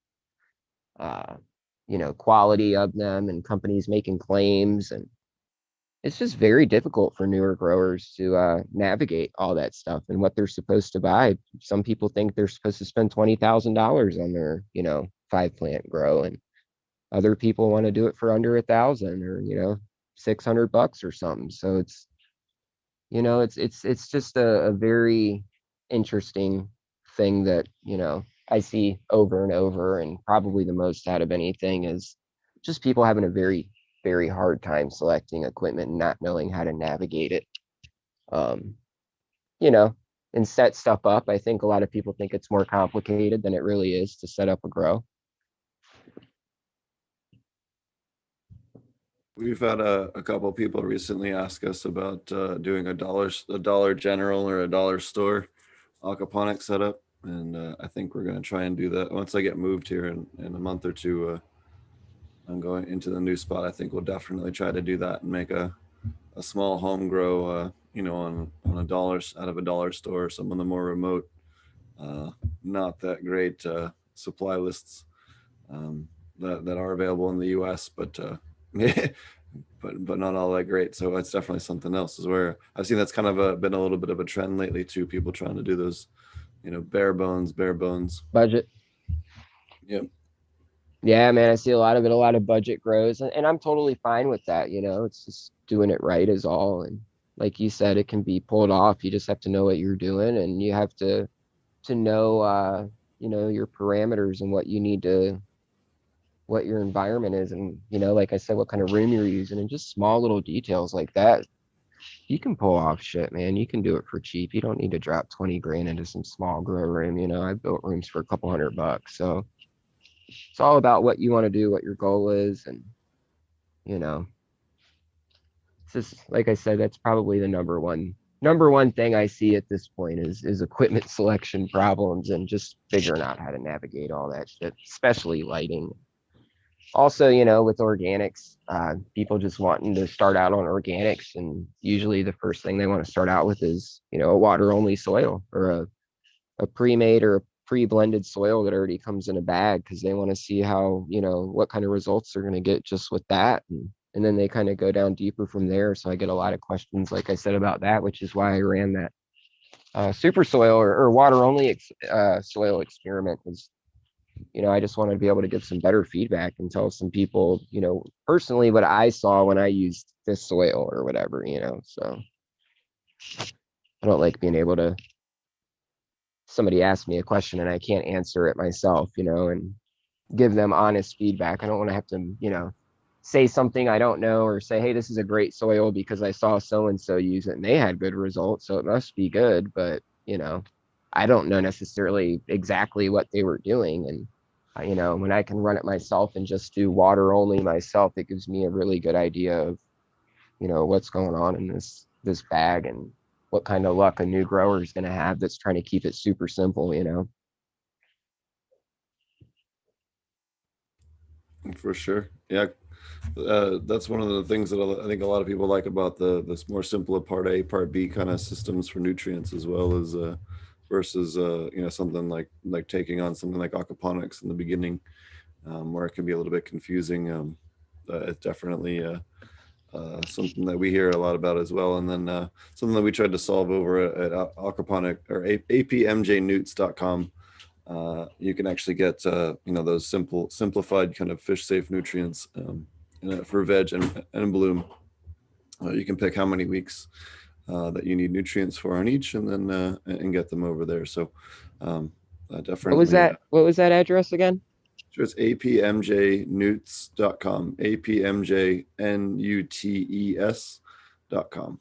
quality of them, and companies making claims. And it's just very difficult for newer growers to navigate all that stuff and what they're supposed to buy. Some people think they're supposed to spend $20,000 on their, 5-plant grow, and other people want to do it for under 1,000, or $600 or something. So it's just a very interesting thing that I see over and over, and probably the most out of anything is just people having a very, very hard time selecting equipment and not knowing how to navigate it. um and set stuff up. I think a lot of people think it's more complicated than it really is to set up a grow. We've had a couple people recently ask us about doing a Dollar General or a dollar store aquaponic setup, and I think we're going to try and do that once I get moved here in a month or two. I'm going into the new spot. I think we'll definitely try to do that and make a small home grow, on a dollar, out of a dollar store, some of the more remote, not that great supply lists that are available in the U.S., but but not all that great. So it's definitely something else. Is where I've seen that's kind of been a little bit of a trend lately too. People trying to do those, bare bones Budget. Yep. Yeah, man, I see a lot of it, a lot of budget grows, and I'm totally fine with that. It's just doing it right is all. And like you said, it can be pulled off. You just have to know what you're doing, and you have to know your parameters and what your environment is, and like I said, what kind of room you're using, and just small little details like that. You can pull off shit, man. You can do it for cheap. You don't need to drop 20 grand into some small grow room. I built rooms for a couple $100. So it's all about what you want to do, what your goal is. And you know it's just like I said, that's probably the number one thing I see at this point is equipment selection problems, and just figuring out how to navigate all that shit, especially lighting. Also, with organics, people just wanting to start out on organics, and usually the first thing they want to start out with is a water only soil, or a pre-made or a pre-blended soil that already comes in a bag, because they want to see how what kind of results they're going to get just with that. And and then they kind of go down deeper from there. So I get a lot of questions, like I said, about that, which is why I ran that super soil or water only soil experiment. Is, you know, I just wanted to be able to give some better feedback and tell some people, you know, personally what I saw when I used this soil or whatever, you know. So I don't like being able to, somebody asks me a question and I can't answer it myself, you know, and give them honest feedback. I don't want to have to, you know, say something I don't know, or say, hey, this is a great soil because I saw so and so use it and they had good results, so it must be good. But, you know, I don't know necessarily exactly what they were doing. And you know, when I can run it myself and just do water only myself, it gives me a really good idea of, you know, what's going on in this bag and what kind of luck a new grower is going to have that's trying to keep it super simple, you know. For sure. Yeah. That's one of the things that I think a lot of people like about this more simpler part A, part B kind of systems for nutrients, as well as versus you know, something like taking on something like aquaponics in the beginning, where it can be a little bit confusing. It's definitely something that we hear a lot about as well. And then something that we tried to solve over at Aquaponic or apmjnewts.com. You can actually get you know, those simplified kind of fish safe nutrients for veg and bloom. You can pick how many weeks that you need nutrients for on each, and then and get them over there. So definitely. What was that address again? Sure, it's apmjnewts.com, apmjnutes.com.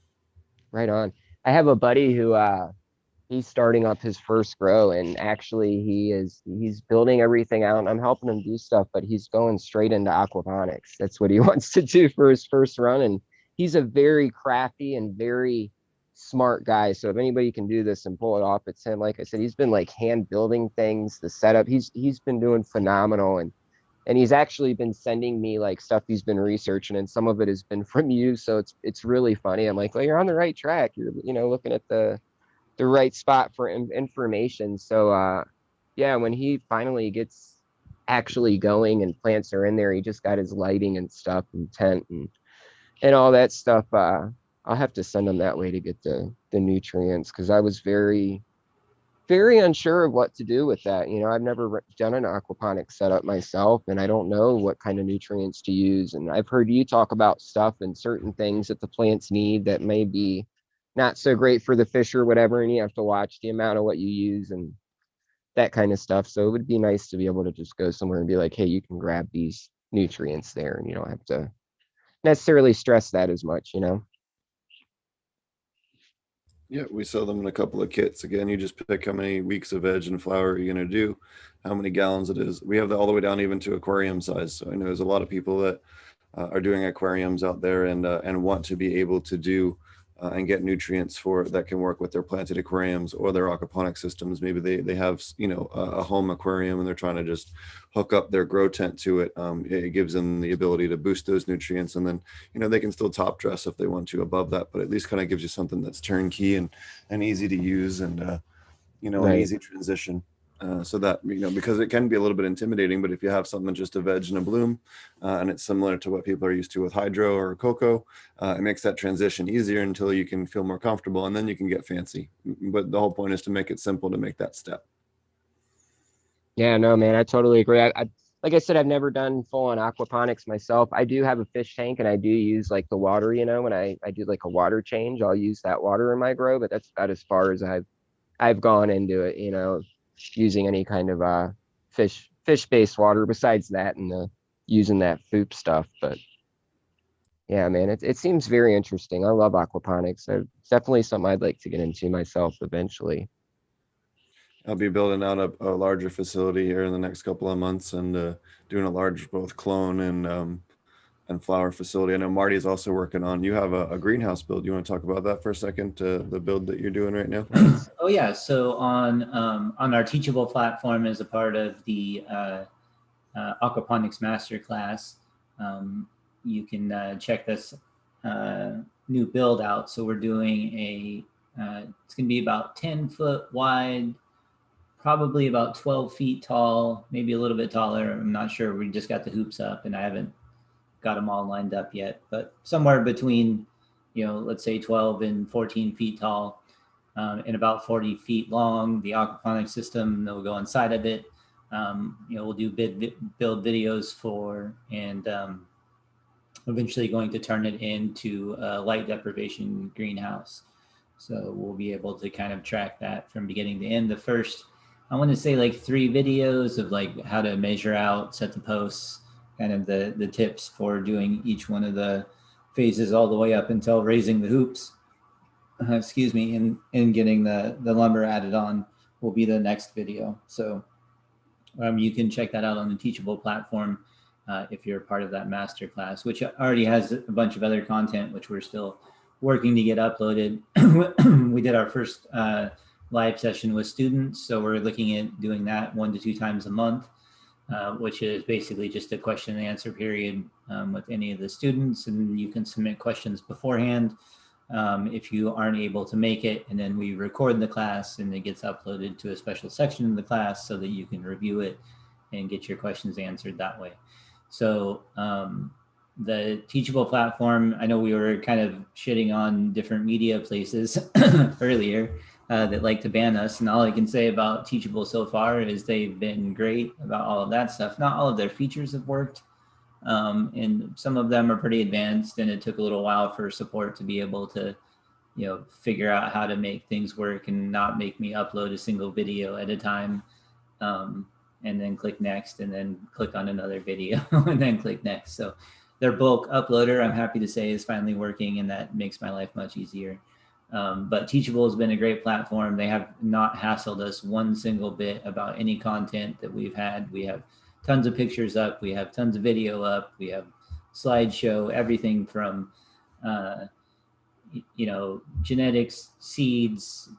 Right on. I have a buddy who he's starting up his first grow, and actually he's building everything out and I'm helping him do stuff, but he's going straight into aquaponics. That's what he wants to do for his first run. And he's a very crafty and very smart guy. So if anybody can do this and pull it off, it's him. Like I said, he's been like hand building things, the setup. He's been doing phenomenal. And he's actually been sending me like stuff he's been researching, and some of it has been from you. So it's really funny. I'm like, well, you're on the right track. You're, you know, looking at the right spot for information. So yeah, when he finally gets actually going and plants are in there, he just got his lighting and stuff and tent and all that stuff. I'll have to send him that way to get the nutrients, because I was very unsure of what to do with that. You know, I've never done an aquaponic setup myself, and I don't know what kind of nutrients to use. And I've heard you talk about stuff and certain things that the plants need that may be not so great for the fish or whatever, and you have to watch the amount of what you use and that kind of stuff. So it would be nice to be able to just go somewhere and be like, hey, you can grab these nutrients there, and you don't have to necessarily stress that as much, you know. Yeah, we sell them in a couple of kits. Again, you just pick how many weeks of veg and flower you're going to do, how many gallons it is. We have that all the way down even to aquarium size. So I know there's a lot of people that are doing aquariums out there and want to be able to do and get nutrients for that can work with their planted aquariums or their aquaponic systems. Maybe they have, you know, a home aquarium and they're trying to just hook up their grow tent to it. It gives them the ability to boost those nutrients, and then, you know, they can still top dress if they want to above that, but at least kind of gives you something that's turnkey and easy to use, and you know, an Right. easy transition. So that, you know, because it can be a little bit intimidating, but if you have something just a veg and a bloom, and it's similar to what people are used to with hydro or cocoa, it makes that transition easier until you can feel more comfortable, and then you can get fancy. But the whole point is to make it simple to make that step. Yeah, no, man, I totally agree. I like I said, I've never done full on aquaponics myself. I do have a fish tank, and I do use like the water, you know, when I do like a water change, I'll use that water in my grow, but that's about as far as I've gone into it, you know, using any kind of fish based water besides that, and using that foop stuff. But yeah, man, it seems very interesting. I love aquaponics. It's definitely something I'd like to get into myself eventually. I'll be building out a larger facility here in the next couple of months, and doing a large both clone and flower facility. I know Marty's also working on. You have a greenhouse build. You want to talk about that for a second? The build that you're doing right now. Oh yeah. So on our Teachable platform, as a part of the Aquaponics Masterclass, you can check this new build out. So we're doing it's going to be about 10 foot wide, probably about 12 feet tall, maybe a little bit taller. I'm not sure. We just got the hoops up, and I haven't got them all lined up yet, but somewhere between, let's say 12 and 14 feet tall, and about 40 feet long. The aquaponic system that will go inside of it. We'll do build videos for, and eventually going to turn it into a light deprivation greenhouse. So we'll be able to kind of track that from beginning to end. The first, I want to say like 3 videos of like how to measure out, set the posts, kind of the tips for doing each one of the phases all the way up until raising the hoops, excuse me, and getting the lumber added on will be the next video. So you can check that out on the Teachable platform if you're part of that masterclass, which already has a bunch of other content, which we're still working to get uploaded. We did our first live session with students, so we're looking at doing that 1 to 2 times a month, which is basically just a question and answer period with any of the students, and you can submit questions beforehand if you aren't able to make it, and then we record the class and it gets uploaded to a special section of the class so that you can review it and get your questions answered that way. So the Teachable platform, I know we were kind of shitting on different media places earlier that like to ban us, and all I can say about Teachable so far is they've been great about all of that stuff. Not all of their features have worked, and some of them are pretty advanced, and it took a little while for support to be able to figure out how to make things work and not make me upload a single video at a time, and then click next, and then click on another video and then click next. So their bulk uploader, I'm happy to say, is finally working, and that makes my life much easier. But Teachable has been a great platform. They have not hassled us one single bit about any content that we've had. We have tons of pictures up. We have tons of video up. We have slideshow, everything from, genetics, seeds,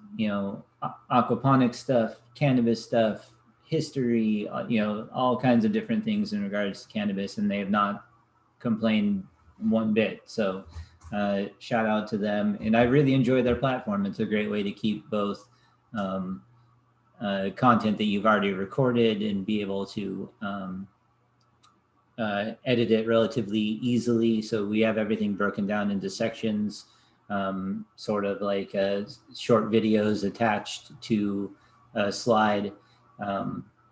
aquaponic stuff, cannabis stuff, history, all kinds of different things in regards to cannabis, and they have not complained one bit. So shout out to them, and I really enjoy their platform. It's a great way to keep both content that you've already recorded and be able to edit it relatively easily. So we have everything broken down into sections, sort of like short videos attached to a slide,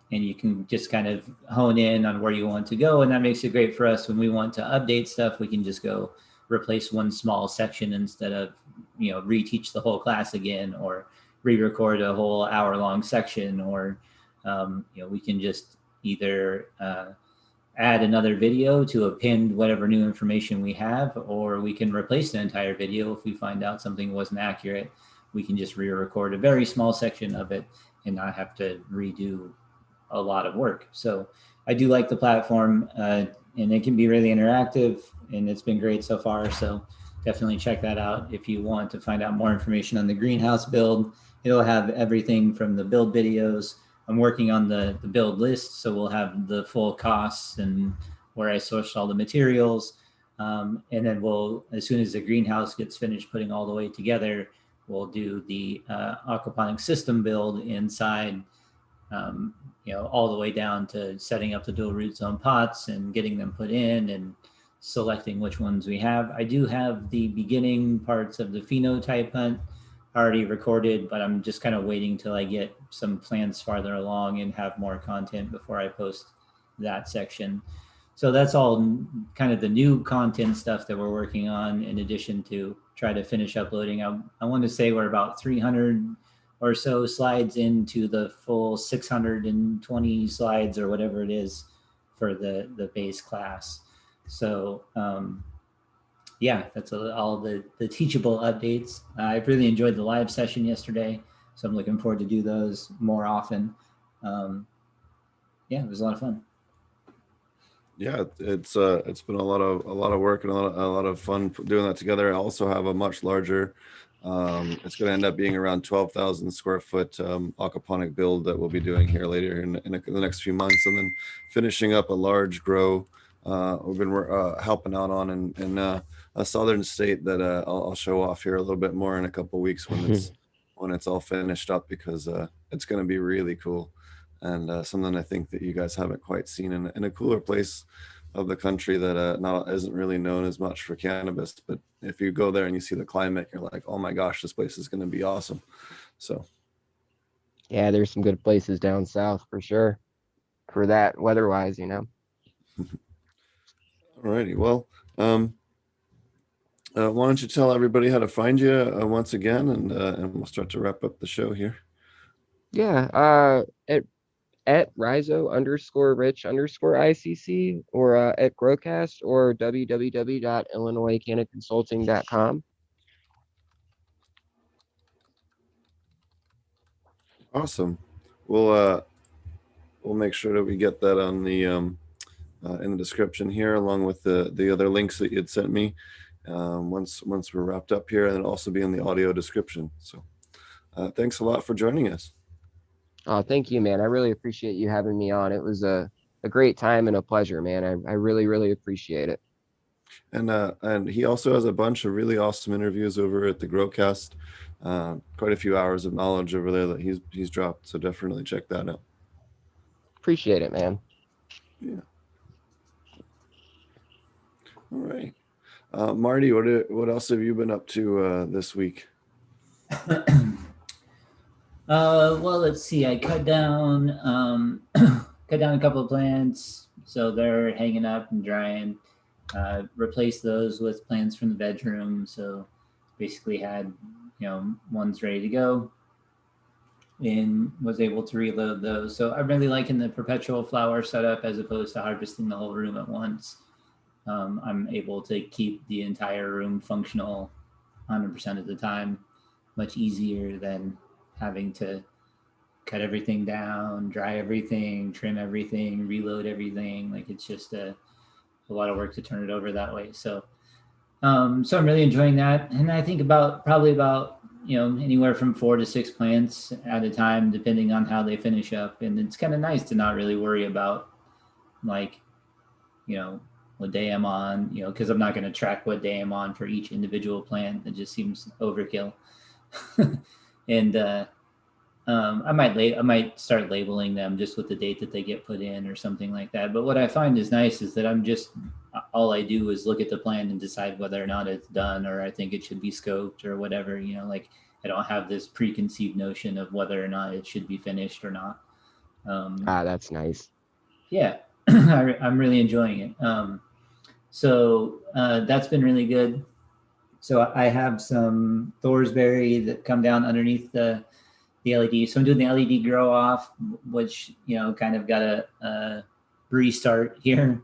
and you can just kind of hone in on where you want to go, and that makes it great for us when we want to update stuff. We can just go replace one small section instead of reteach the whole class again, or re-record a whole hour-long section, or we can just either add another video to append whatever new information we have, or we can replace the entire video if we find out something wasn't accurate. We can just re-record a very small section of it and not have to redo a lot of work. So I do like the platform, and it can be really interactive, and it's been great so far. So definitely check that out if you want to find out more information on the greenhouse build. It'll have everything from the build videos. I'm working on the build list, so we'll have the full costs and where I sourced all the materials. And then as soon as the greenhouse gets finished putting all the way together, we'll do the aquaponic system build inside, all the way down to setting up the dual root zone pots and getting them put in and selecting which ones we have. I do have the beginning parts of the phenotype hunt already recorded, but I'm just kind of waiting till I get some plants farther along and have more content before I post that section. So that's all kind of the new content stuff that we're working on, in addition to try to finish uploading. I want to say we're about 300 or so slides into the full 620 slides or whatever it is for the base class. So yeah, that's all the Teachable updates. I've really enjoyed the live session yesterday, so I'm looking forward to do those more often. Yeah, it was a lot of fun. Yeah, it's been a lot of work and a lot of fun doing that together. I also have a much larger, it's going to end up being around 12,000 square foot aquaponic build that we'll be doing here later in the next few months, and then finishing up a large grow we've been helping out on in a southern state that I'll show off here a little bit more in a couple of weeks when it's all finished up, because it's going to be really cool, and something I think that you guys haven't quite seen in a cooler place of the country that not isn't really known as much for cannabis. But if you go there and you see the climate, you're like, oh my gosh, this place is going to be awesome. So Yeah, there's some good places down south for sure for that weather-wise, you know. Alrighty, well, why don't you tell everybody how to find you once again, and we'll start to wrap up the show here. Yeah, at Rhizo_Rich_ICC, or at Growcast, or www.illinoiscannaconsulting.com. Awesome. We'll make sure that we get that on the in the description here, along with the other links that you'd sent me once we're wrapped up here, and it'll also be in the audio description. So thanks a lot for joining us. Oh, thank you, man. I really appreciate you having me on. It was a great time and a pleasure, man. I really, really appreciate it. And he also has a bunch of really awesome interviews over at the Growcast. Quite a few hours of knowledge over there that he's dropped. So definitely check that out. Appreciate it, man. Yeah. All right. Marty, what else have you been up to this week? Well, let's see. I cut down cut down a couple of plants, so they're hanging up and drying. Replaced those with plants from the bedroom. So basically had, ones ready to go, and was able to reload those. So I'm really liking the perpetual flower setup as opposed to harvesting the whole room at once. I'm able to keep the entire room functional 100% of the time, much easier than having to cut everything down, dry everything, trim everything, reload everything. Like, it's just a lot of work to turn it over that way. So I'm really enjoying that. And I think probably about anywhere from 4 to 6 plants at a time, depending on how they finish up. And it's kind of nice to not really worry about, like, what day I'm on, because I'm not going to track what day I'm on for each individual plant. It just seems overkill. And I might start labeling them just with the date that they get put in or something like that. But what I find is nice is that all I do is look at the plan and decide whether or not it's done, or I think it should be scoped or whatever. Like, I don't have this preconceived notion of whether or not it should be finished or not. That's nice. Yeah, I'm really enjoying it. So that's been really good. So I have some Thorsberry that come down underneath the LED. So I'm doing the LED grow off, which, kind of got a restart here,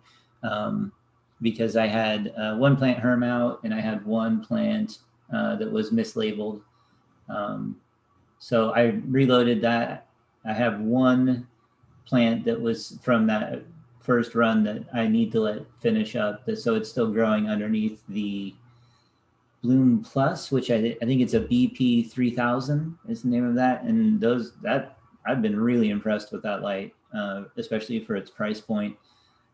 because I had one plant herm out and I had one plant that was mislabeled. So I reloaded that. I have one plant that was from that first run that I need to let finish up. So it's still growing underneath the Bloom Plus, which I think it's a BP 3000 is the name of that. And I've been really impressed with that light, especially for its price point.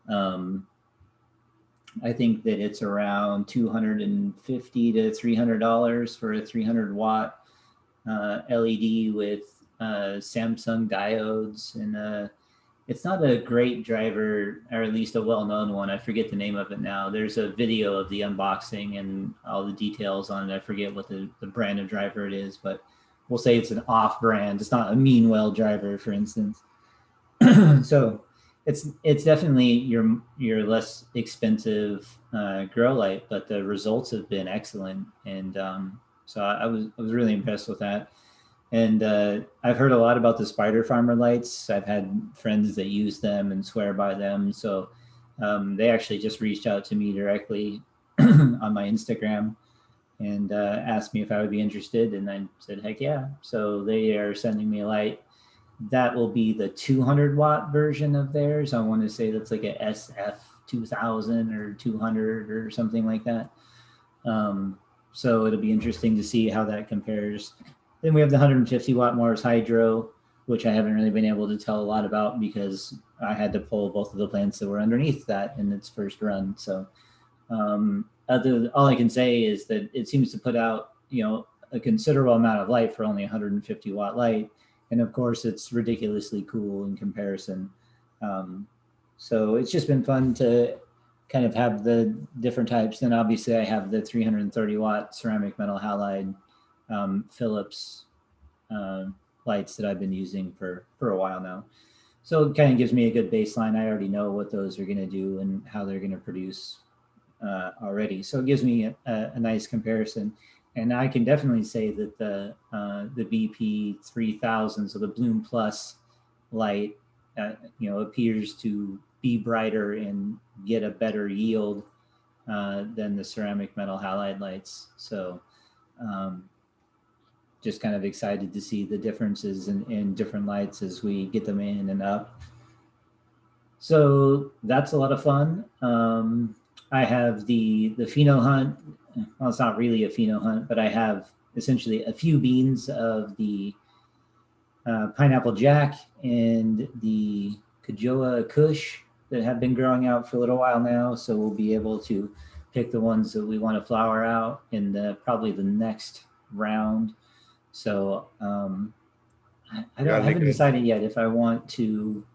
I think that it's around $250 to $300 for a 300 watt LED with Samsung diodes, and it's not a great driver, or at least a well-known one. I forget the name of it now. There's a video of the unboxing and all the details on it. I forget what the brand of driver it is, but we'll say it's an off-brand. It's not a Meanwell driver, for instance. So it's definitely your less expensive grow light, but the results have been excellent, and so I was really impressed with that. And I've heard a lot about the Spider Farmer lights. I've had friends that use them and swear by them. So they actually just reached out to me directly on my Instagram and asked me if I would be interested. And I said, heck yeah. So they are sending me a light. That will be the 200 watt version of theirs. I want to say that's like a SF 2000 or 200 or something like that. So it'll be interesting to see how that compares. Then we have the 150 watt Mars Hydro, which I haven't really been able to tell a lot about because I had to pull both of the plants that were underneath that in its first run. So all I can say is that it seems to put out, a considerable amount of light for only 150 watt light. And of course, it's ridiculously cool in comparison. So it's just been fun to kind of have the different types. Then obviously I have the 330 watt ceramic metal halide Philips lights that I've been using for a while now. So it kind of gives me a good baseline. I already know what those are going to do and how they're going to produce already. So it gives me a nice comparison. And I can definitely say that the BP 3000, so the Bloom Plus light, appears to be brighter and get a better yield than the ceramic metal halide lights. So just kind of excited to see the differences in different lights as we get them in and up. So that's a lot of fun. I have the pheno hunt. Well, it's not really a pheno hunt, but I have essentially a few beans of the Pineapple Jack and the Kajoa Kush that have been growing out for a little while now. So we'll be able to pick the ones that we want to flower out in probably the next round. So I haven't decided yet if I want to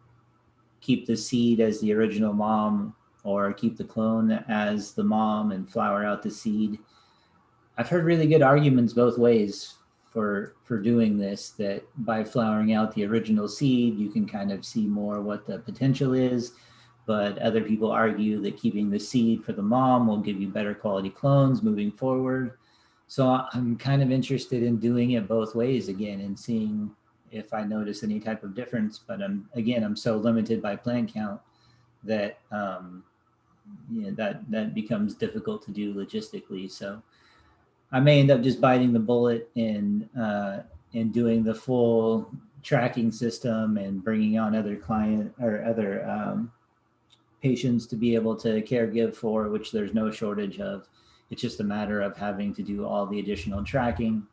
keep the seed as the original mom or keep the clone as the mom and flower out the seed. I've heard really good arguments both ways for doing this, that by flowering out the original seed, you can kind of see more what the potential is. But other people argue that keeping the seed for the mom will give you better quality clones moving forward. So I'm kind of interested in doing it both ways again and seeing if I notice any type of difference. But I'm so limited by plant count that that becomes difficult to do logistically. So I may end up just biting the bullet and doing the full tracking system and bringing on other patients to be able to care give for, which there's no shortage of. It's just a matter of having to do all the additional tracking.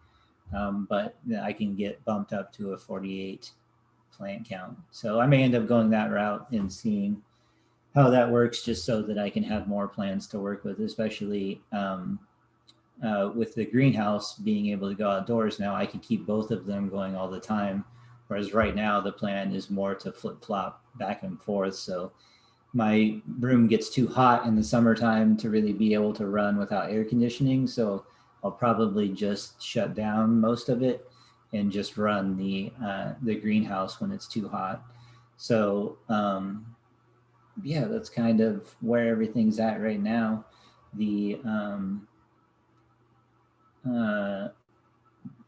But I can get bumped up to a 48 plant count. So I may end up going that route and seeing how that works, just so that I can have more plants to work with, especially with the greenhouse being able to go outdoors now. I can keep both of them going all the time. Whereas right now the plan is more to flip flop back and forth. So my room gets too hot in the summertime to really be able to run without air conditioning. So I'll probably just shut down most of it and just run the greenhouse when it's too hot. So yeah, that's kind of where everything's at right now. The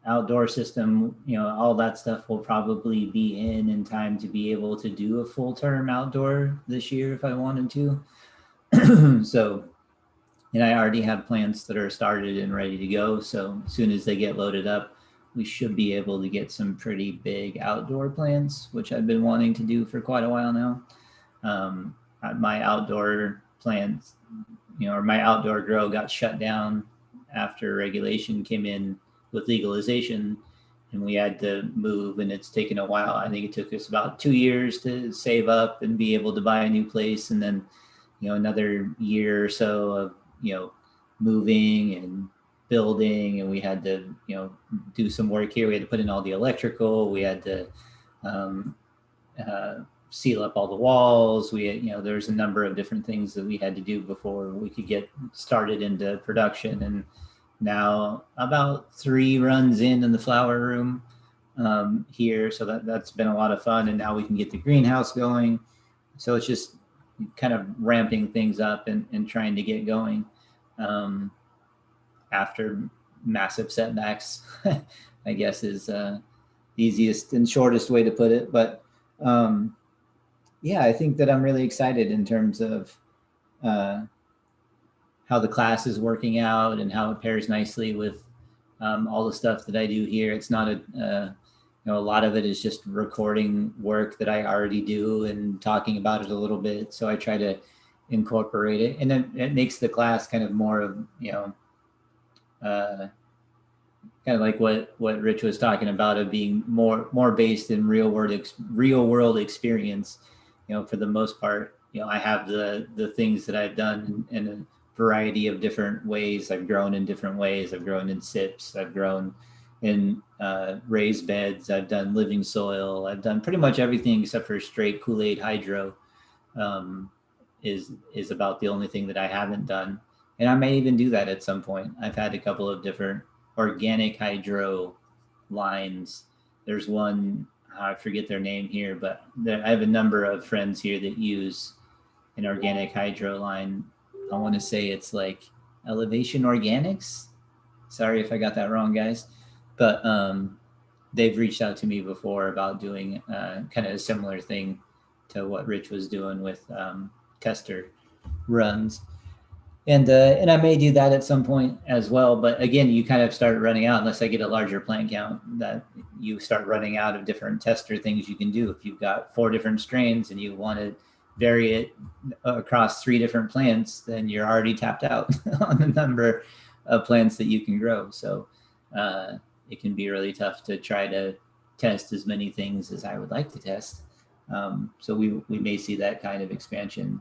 outdoor system, all that stuff will probably be in time to be able to do a full term outdoor this year if I wanted to. So, and I already have plants that are started and ready to go. So as soon as they get loaded up, we should be able to get some pretty big outdoor plants, which I've been wanting to do for quite a while now. My outdoor plants, or my outdoor grow got shut down after regulation came in with legalization, and we had to move, and it's taken a while. I think it took us about 2 years to save up and be able to buy a new place, and then another year or so of moving and building, and we had to do some work here. We had to put in all the electrical, we had to seal up all the walls. We had, there's a number of different things that we had to do before we could get started into production. And now about 3 runs in the flower room here. So that's been a lot of fun. And now we can get the greenhouse going. So it's just kind of ramping things up and trying to get going after massive setbacks, I guess is the easiest and shortest way to put it. But yeah, I think that I'm really excited in terms of how the class is working out and how it pairs nicely with all the stuff that I do here. It's not a lot of it is just recording work that I already do and talking about it a little bit. So I try to incorporate it, and then it makes the class kind of more of, kind of like what Rich was talking about, of being more based in real world experience. For the most part, I have the things that I've done in a variety of different ways. I've grown in different ways. I've grown in sips. I've grown in raised beds. I've done living soil. I've done pretty much everything except for straight Kool-Aid hydro is about the only thing that I haven't done. And I may even do that at some point. I've had a couple of different organic hydro lines. There's one, I forget their name here, but I have a number of friends here that use an organic hydro line. I want to say it's like Elevation Organics. Sorry if I got that wrong, guys. But they've reached out to me before about doing kind of a similar thing to what Rich was doing with tester runs. And I may do that at some point as well. But again, you kind of start running out, unless I get a larger plant count, that you start running out of different tester things you can do. If you've got 4 different strains and you want to vary it across 3 different plants, then you're already tapped out on the number of plants that you can grow. So it can be really tough to try to test as many things as I would like to test. So we may see that kind of expansion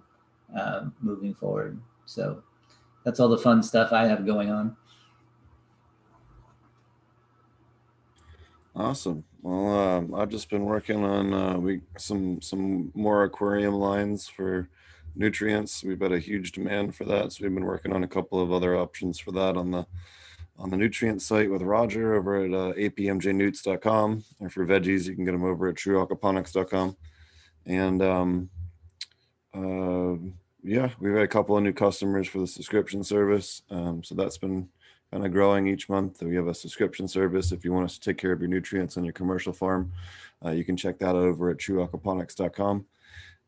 moving forward. So that's all the fun stuff I have going on. Awesome. Well, I've just been working on some more aquarium lines for nutrients. We've had a huge demand for that, so we've been working on a couple of other options for that on the nutrient site with Roger over at apmjnewts.com, or for veggies you can get them over at aquaponics.com. And yeah, we've had a couple of new customers for the subscription service, so that's been kind of growing each month. We have a subscription service. If you want us to take care of your nutrients on your commercial farm, you can check that out over at aquaponics.com.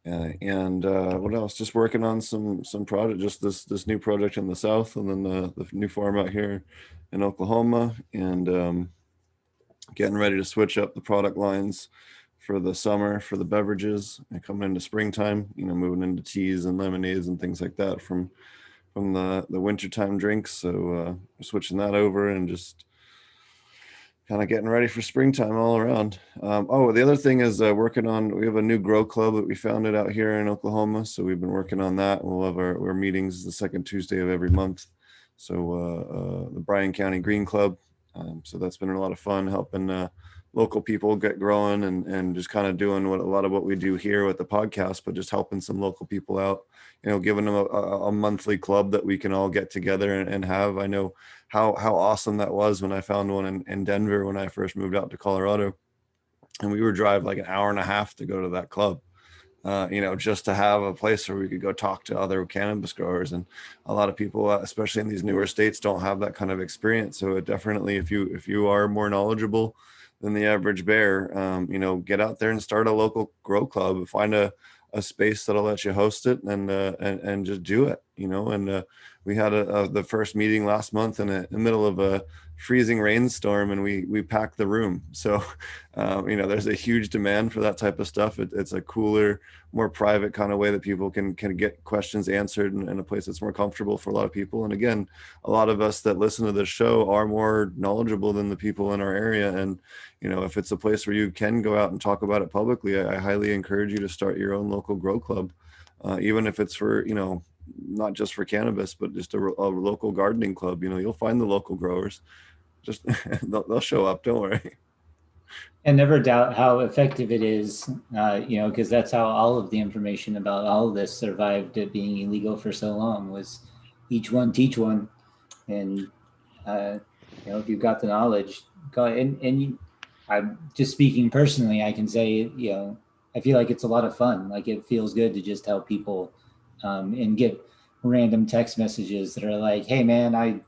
And what else? Just working on some project, just this new project in the south, and then the new farm out here in Oklahoma, and getting ready to switch up the product lines for the summer for the beverages, and coming into springtime, moving into teas and lemonades and things like that from the wintertime drinks. So switching that over and just kind of getting ready for springtime all around. Oh, the other thing is we have a new grow club that we founded out here in Oklahoma. So we've been working on that. We'll have our meetings the second Tuesday of every month. So the Bryan County Green Club. So that's been a lot of fun, helping local people get growing, and just kind of doing a lot of what we do here with the podcast, but just helping some local people out, giving them a monthly club that we can all get together and have. I know how awesome that was when I found one in Denver when I first moved out to Colorado, and we would drive like an hour and a half to go to that club. Just to have a place where we could go talk to other cannabis growers. And a lot of people, especially in these newer states, don't have that kind of experience. So it definitely, if you are more knowledgeable than the average bear, get out there and start a local grow club, find a space that'll let you host it, and just do it, and we had the first meeting last month in the middle of a freezing rainstorm, and we packed the room. So there's a huge demand for that type of stuff. It's a cooler, more private kind of way that people can get questions answered in a place that's more comfortable for a lot of people. And again, a lot of us that listen to this show are more knowledgeable than the people in our area. And if it's a place where you can go out and talk about it publicly, I highly encourage you to start your own local grow club, even if it's for not just for cannabis, but just a local gardening club. You'll find the local growers. Just they'll show up, don't worry. And never doubt how effective it is, because that's how all of the information about all of this survived it being illegal for so long, was each one teach one. And if you've got the knowledge, go. And I'm just speaking personally, I can say, I feel like it's a lot of fun. Like, it feels good to just help people and get random text messages that are like, hey man, I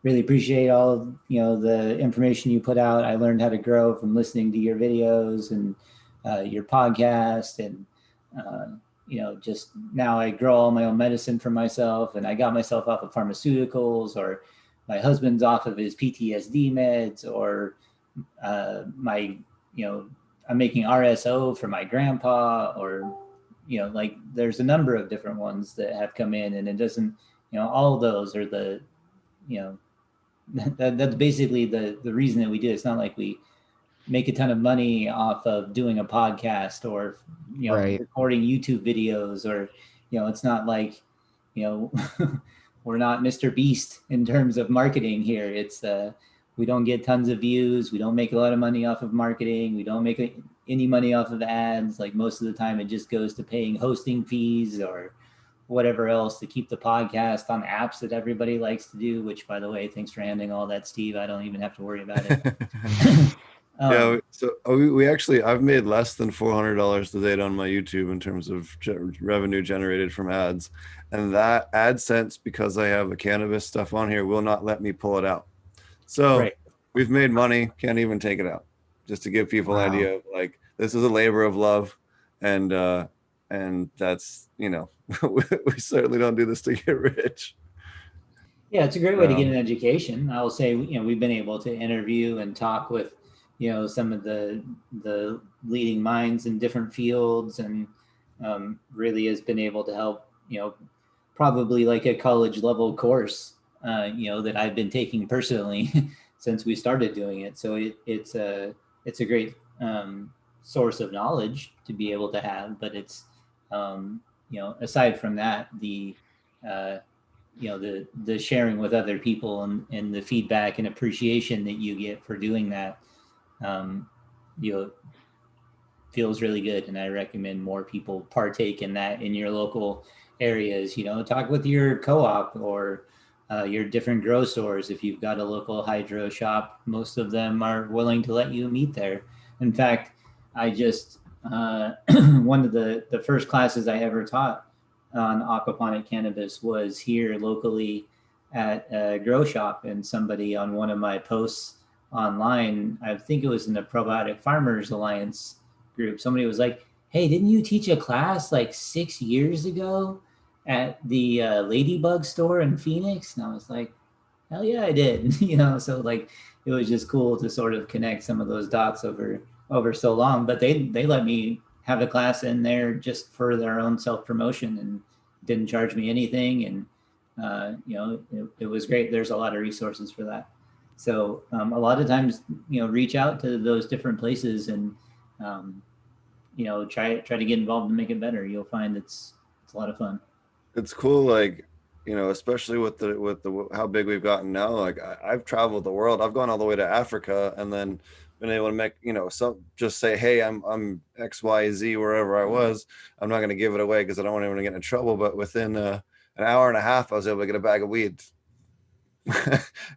really appreciate all of, the information you put out. I learned how to grow from listening to your videos and your podcast, and just now I grow all my own medicine for myself, and I got myself off of pharmaceuticals, or my husband's off of his PTSD meds, or I'm making RSO for my grandpa, or there's a number of different ones that have come in, and it doesn't, all of those are the, that's basically the reason that we do it. It's not like we make a ton of money off of doing a podcast, or Right. recording YouTube videos, or it's not like we're not Mr. Beast in terms of marketing here. It's we don't get tons of views, we don't make a lot of money off of marketing, we don't make any money off of ads. Like most of the time it just goes to paying hosting fees or whatever else to keep the podcast on apps that everybody likes to do, which by the way, thanks for handling all that, Steve. I don't even have to worry about it. Yeah, so we actually, I've made less than $400 to date on my YouTube in terms of revenue generated from ads, and that AdSense, because I have the cannabis stuff on here, will not let me pull it out. So right. we've made money, can't even take it out. Just to give people an idea of like, this is a labor of love, and that's, you know, we certainly don't do this to get rich. Yeah, it's a great way to get an education. I'll say, you know, we've been able to interview and talk with, you know, some of the leading minds in different fields, and really has been able to help, you know, probably like a college level course, you know, that I've been taking personally since we started doing it. So it's a great source of knowledge to be able to have. But it's, you know, aside from that, the you know, the sharing with other people and the feedback and appreciation that you get for doing that, you know, feels really good. And I recommend more people partake in that in your local areas. You know, talk with your co-op or your different grow stores. If you've got a local hydro shop, most of them are willing to let you meet there. In fact, I just one of the first classes I ever taught on aquaponic cannabis was here locally at a grow shop, and somebody on one of my posts online, I think it was in the Probiotic Farmers Alliance group, somebody was like, hey, didn't you teach a class like 6 years ago at the Ladybug store in Phoenix? And I was like, hell yeah, I did. You know, so like it was just cool to sort of connect some of those dots over so long. But they let me have a class in there just for their own self-promotion and didn't charge me anything. And you know, it was great. There's a lot of resources for that. So a lot of times, you know, reach out to those different places and you know, try to get involved and make it better. You'll find it's a lot of fun. It's cool, like, you know, especially with the how big we've gotten now. Like I've traveled the world. I've gone all the way to Africa, and then been able to make, you know, some just say, hey, I'm XYZ wherever I was. I'm not going to give it away because I don't want anyone to get in trouble. But within an hour and a half, I was able to get a bag of weeds,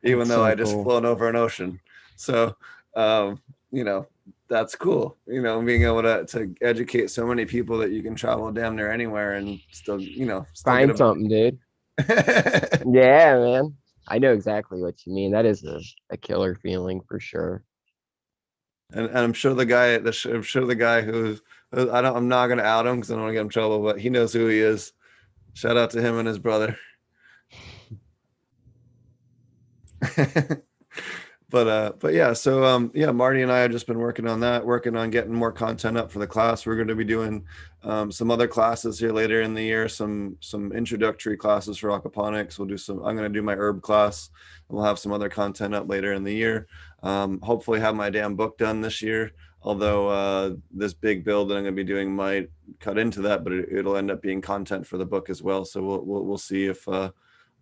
even though I just flown over an ocean. So, you know, that's cool. You know, being able to educate so many people that you can travel damn near anywhere and still, you know, still find something, dude. Yeah, man. I know exactly what you mean. That is a killer feeling for sure. And I'm sure the guy who's, I'm not going to out him because I don't want to get in trouble, but he knows who he is. Shout out to him and his brother. But yeah, so yeah, Marty and I have just been working on getting more content up for the class. We're going to be doing some other classes here later in the year, some introductory classes for aquaponics. I'm going to do my herb class, and we'll have some other content up later in the year. Hopefully have my damn book done this year, although this big build that I'm going to be doing might cut into that, but it'll end up being content for the book as well. So we'll see if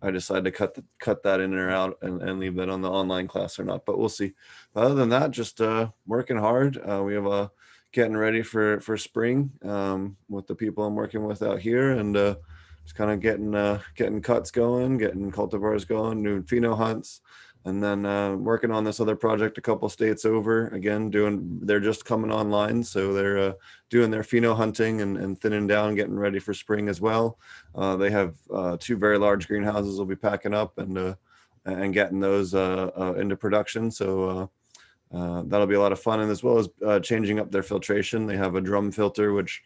I decide to cut that in or out and leave that on the online class or not, but we'll see. But other than that, just working hard. We have getting ready for spring with the people I'm working with out here, and just kind of getting cuts going, getting cultivars going, new pheno hunts, and then working on this other project a couple states over. Again, they're just coming online, so they're doing their pheno hunting and thinning down, getting ready for spring as well. They have 2 very large greenhouses we'll be packing up and getting those into production. So that'll be a lot of fun, and as well as changing up their filtration. They have a drum filter, which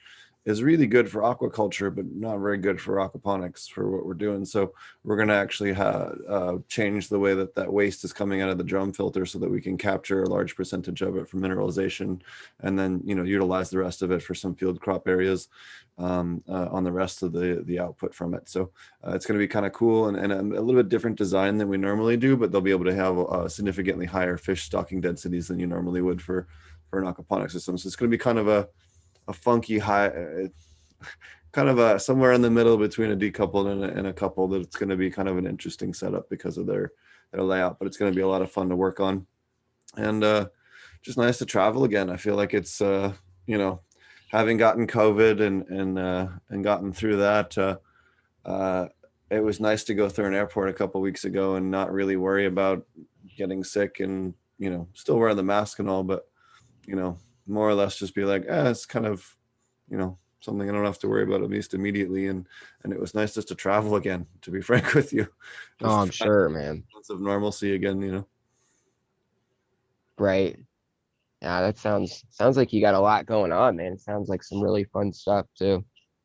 is really good for aquaculture, but not very good for aquaponics for what we're doing. So we're going to actually change the way that waste is coming out of the drum filter so that we can capture a large percentage of it for mineralization, and then, you know, utilize the rest of it for some field crop areas on the rest of the output from it. So it's going to be kind of cool and a little bit different design than we normally do, but they'll be able to have significantly higher fish stocking densities than you normally would for an aquaponic system. So it's going to be kind of a funky high, kind of somewhere in the middle between a decoupled and a coupled. That it's going to be kind of an interesting setup because of their layout, but it's going to be a lot of fun to work on, and just nice to travel again. I feel like it's you know, having gotten COVID and gotten through that, it was nice to go through an airport a couple weeks ago and not really worry about getting sick and, you know, still wear the mask and all, but, you know, more or less just be like, it's kind of, you know, something I don't have to worry about at least immediately. And it was nice just to travel again, to be frank with you. Oh, I'm sure, man. Sense of normalcy again, you know. Right. Yeah, that sounds like you got a lot going on, man. It sounds like some really fun stuff too.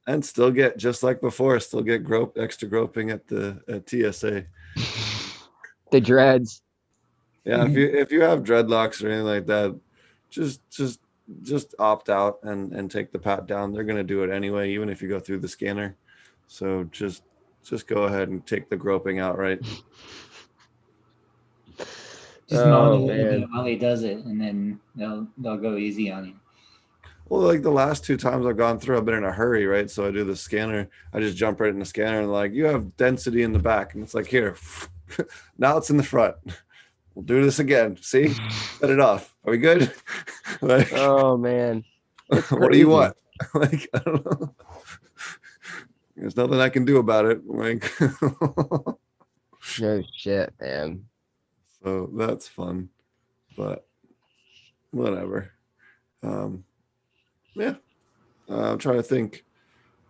And still get, just like before, still get extra groping at TSA. The dreads. Yeah, if you have dreadlocks or anything like that, just opt out and take the pat down. They're gonna do it anyway, even if you go through the scanner. So just go ahead and take the groping out, right? Just moan a little bit while he does it, and then they'll go easy on you. Well, like the last 2 times I've gone through, I've been in a hurry, right? So I do the scanner. I just jump right in the scanner and like, you have density in the back, and it's like, here, now it's in the front. We'll do this again. See, set it off. Are we good? Like, oh man, what do you want? Like, I don't know. There's nothing I can do about it. Like, no shit, man. So that's fun, but whatever. Yeah, I'm trying to think.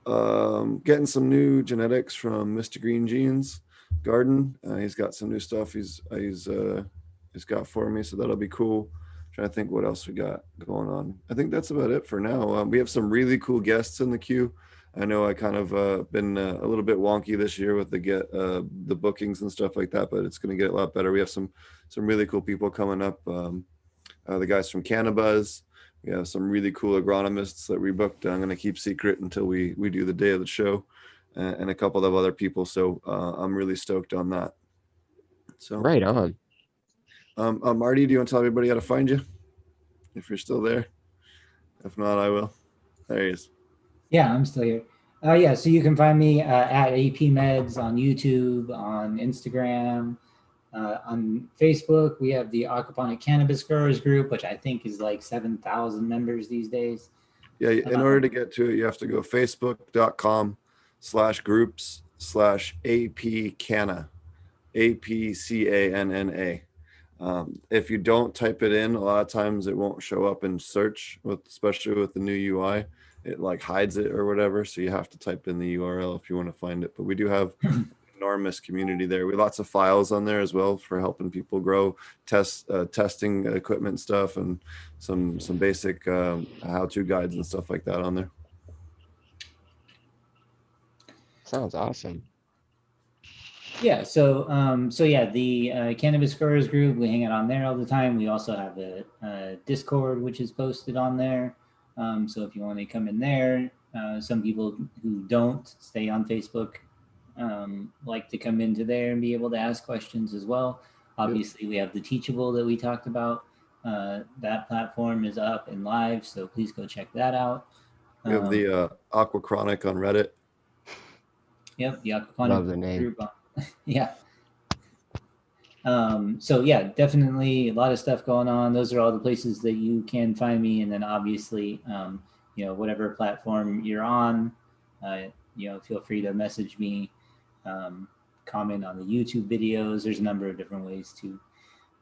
Getting some new genetics from Mr. Green Jeans Garden. He's got some new stuff he's got for me, so that'll be cool. Trying to think what else we got going on. I think that's about it for now. We have some really cool guests in the queue. I know I kind of been a little bit wonky this year with the bookings and stuff like that, but it's going to get a lot better. We have some really cool people coming up. The guys from Cannabis. We have some really cool agronomists that we booked. I'm going to keep secret until we do the day of the show, and a couple of other people. So I'm really stoked on that. So right on. Marty, do you want to tell everybody how to find you? If you're still there. If not, I will. There he is. Yeah, I'm still here. Yeah, so you can find me at AP Meds on YouTube, on Instagram, on Facebook. We have the Aquaponic Cannabis Growers Group, which I think is like 7,000 members these days. Yeah, in order to get to it, you have to go facebook.com/groups/APCanna, APCANNA. If you don't type it in, a lot of times it won't show up in search, especially with the new UI. It like hides it or whatever. So you have to type in the URL if you want to find it. But we do have enormous community there. We have lots of files on there as well for helping people grow, testing equipment stuff, and some basic how-to guides and stuff like that on there. Sounds awesome. Yeah, so yeah, the Cannabis Growers Group, we hang out on there all the time. We also have a Discord, which is posted on there. So if you want to come in there, some people who don't stay on Facebook like to come into there and be able to ask questions as well. Obviously, we have the Teachable that we talked about. That platform is up and live, so please go check that out. We have the Aquaponic on Reddit. Yep, the Aquaponic Love the name. group. Yeah. So yeah, definitely a lot of stuff going on. Those are all the places that you can find me. And then obviously, whatever platform you're on, feel free to message me, comment on the YouTube videos. There's a number of different ways to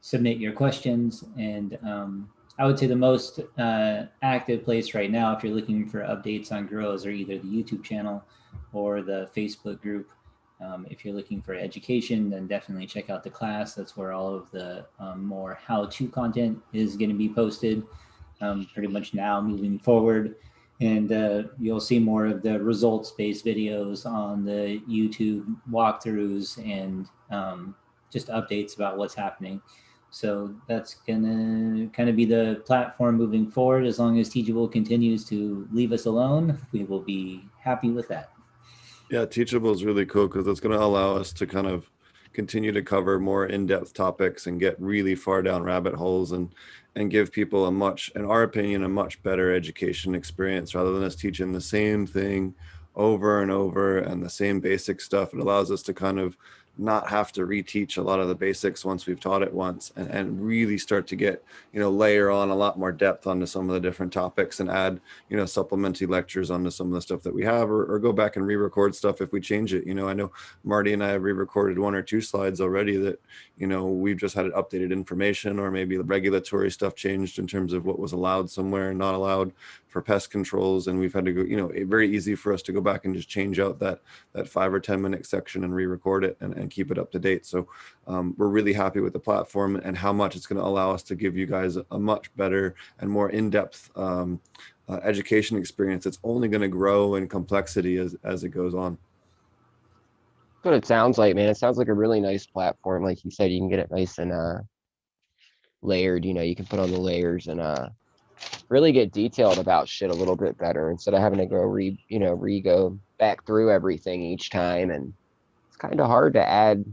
submit your questions. And I would say the most active place right now, if you're looking for updates on grows, are either the YouTube channel or the Facebook group. If you're looking for education, then definitely check out the class. That's where all of the more how-to content is going to be posted pretty much now moving forward. And you'll see more of the results-based videos on the YouTube walkthroughs and just updates about what's happening. So that's going to kind of be the platform moving forward. As long as Teachable continues to leave us alone, we will be happy with that. Yeah, Teachable is really cool because it's going to allow us to kind of continue to cover more in-depth topics and get really far down rabbit holes and give people in our opinion, a much better education experience rather than us teaching the same thing over and over and the same basic stuff. It allows us to kind of not have to reteach a lot of the basics once we've taught it once, and really start to get, layer on a lot more depth onto some of the different topics and add, supplementary lectures onto some of the stuff that we have, or go back and re-record stuff if we change it. I know Marty and I have re-recorded 1 or 2 slides already that, we've just had updated information, or maybe the regulatory stuff changed in terms of what was allowed somewhere and not allowed for pest controls. And we've had to go, very easy for us to go back and just change out that 5 or 10 minute section and re-record it and keep it up to date. So we're really happy with the platform and how much it's going to allow us to give you guys a much better and more in-depth education experience. It's only going to grow in complexity as it goes on. That's what it sounds like, man. It sounds like a really nice platform. Like you said, you can get it nice and layered. You can put on the layers and really get detailed about shit a little bit better instead of having to go go back through everything each time. And it's kind of hard to add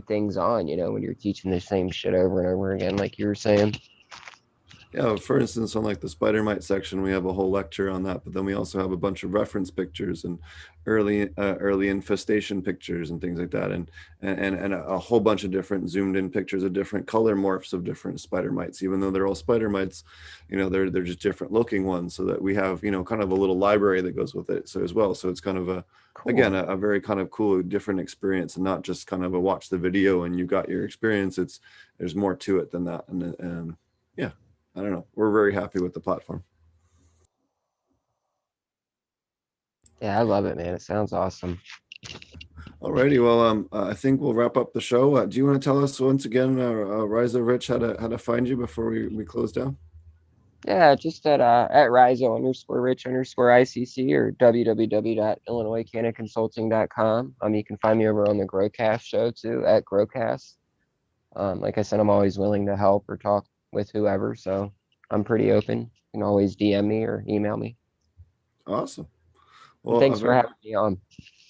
things on, when you're teaching the same shit over and over again, like you were saying. Yeah, for instance, on like the spider mite section, we have a whole lecture on that, but then we also have a bunch of reference pictures and early infestation pictures and things like that, and a whole bunch of different zoomed in pictures of different color morphs of different spider mites. Even though they're all spider mites, they're just different looking ones, so that we have kind of a little library that goes with it. So as well, so it's kind of Cool. Again, a very kind of cool, different experience, and not just kind of a watch the video and you got your experience. There's more to it than that, and yeah. I don't know. We're very happy with the platform. Yeah, I love it, man. It sounds awesome. Alrighty, well, I think we'll wrap up the show. Do you want to tell us once again, Rhizo Rich, how to find you before we close down? Yeah, just at Rhizo_Rich_ICC or www.illinoiscannaconsulting.com. You can find me over on the Growcast show too, at Growcast. Like I said, I'm always willing to help or talk with whoever, so I'm pretty open. You can always DM me or email me. Awesome. Well, thanks for having me on.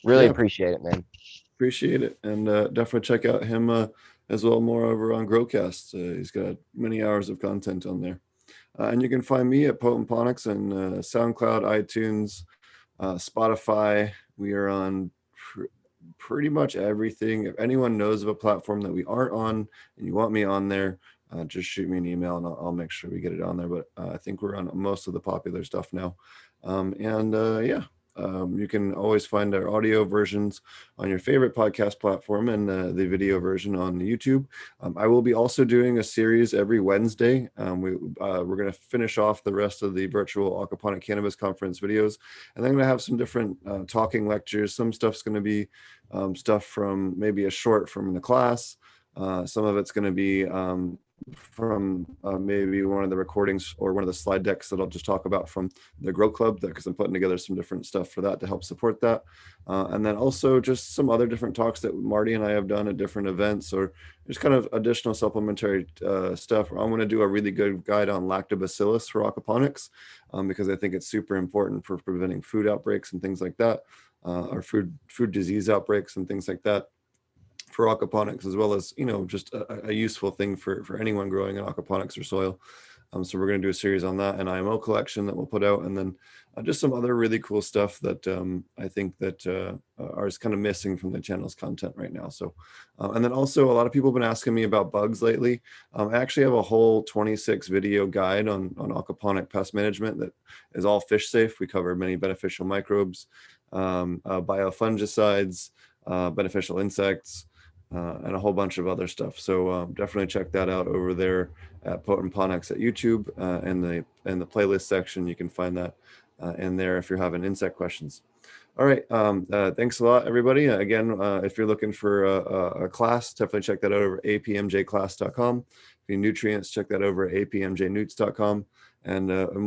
Really appreciate it, man. Appreciate it, and definitely check out him as well more over on Growcast. He's got many hours of content on there. And you can find me at Ponics and SoundCloud, iTunes, Spotify. We are on pretty much everything. If anyone knows of a platform that we aren't on and you want me on there, just shoot me an email and I'll make sure we get it on there. But I think we're on most of the popular stuff now. You can always find our audio versions on your favorite podcast platform and the video version on YouTube. I will be also doing a series every Wednesday. We're going to finish off the rest of the virtual Aquaponic Cannabis Conference videos, and then I'm going to have some different talking lectures. Some stuff's going to be stuff from maybe a short from the class. Some of it's going to be from maybe one of the recordings or one of the slide decks that I'll just talk about from the Grow Club, because I'm putting together some different stuff for that to help support that. And then also just some other different talks that Marty and I have done at different events, or just kind of additional supplementary stuff. I'm going to do a really good guide on lactobacillus for aquaponics, because I think it's super important for preventing food outbreaks and things like that, or food disease outbreaks and things like that, for aquaponics, as well as just a useful thing for anyone growing in aquaponics or soil. So we're going to do a series on that, an IMO collection that we'll put out, and then just some other really cool stuff that I think that are kind of missing from the channel's content right now. So and then also a lot of people have been asking me about bugs lately. I actually have a whole 26 video guide on aquaponic pest management that is all fish safe. We cover many beneficial microbes, biofungicides, beneficial insects, and a whole bunch of other stuff. So definitely check that out over there at Ponics at YouTube, and the playlist section. You can find that in there if you're having insect questions. All right. Thanks a lot, everybody. Again, if you're looking for a class, definitely check that out over apmjclass.com. If you need nutrients, check that over at apmjnewts.com. And we'll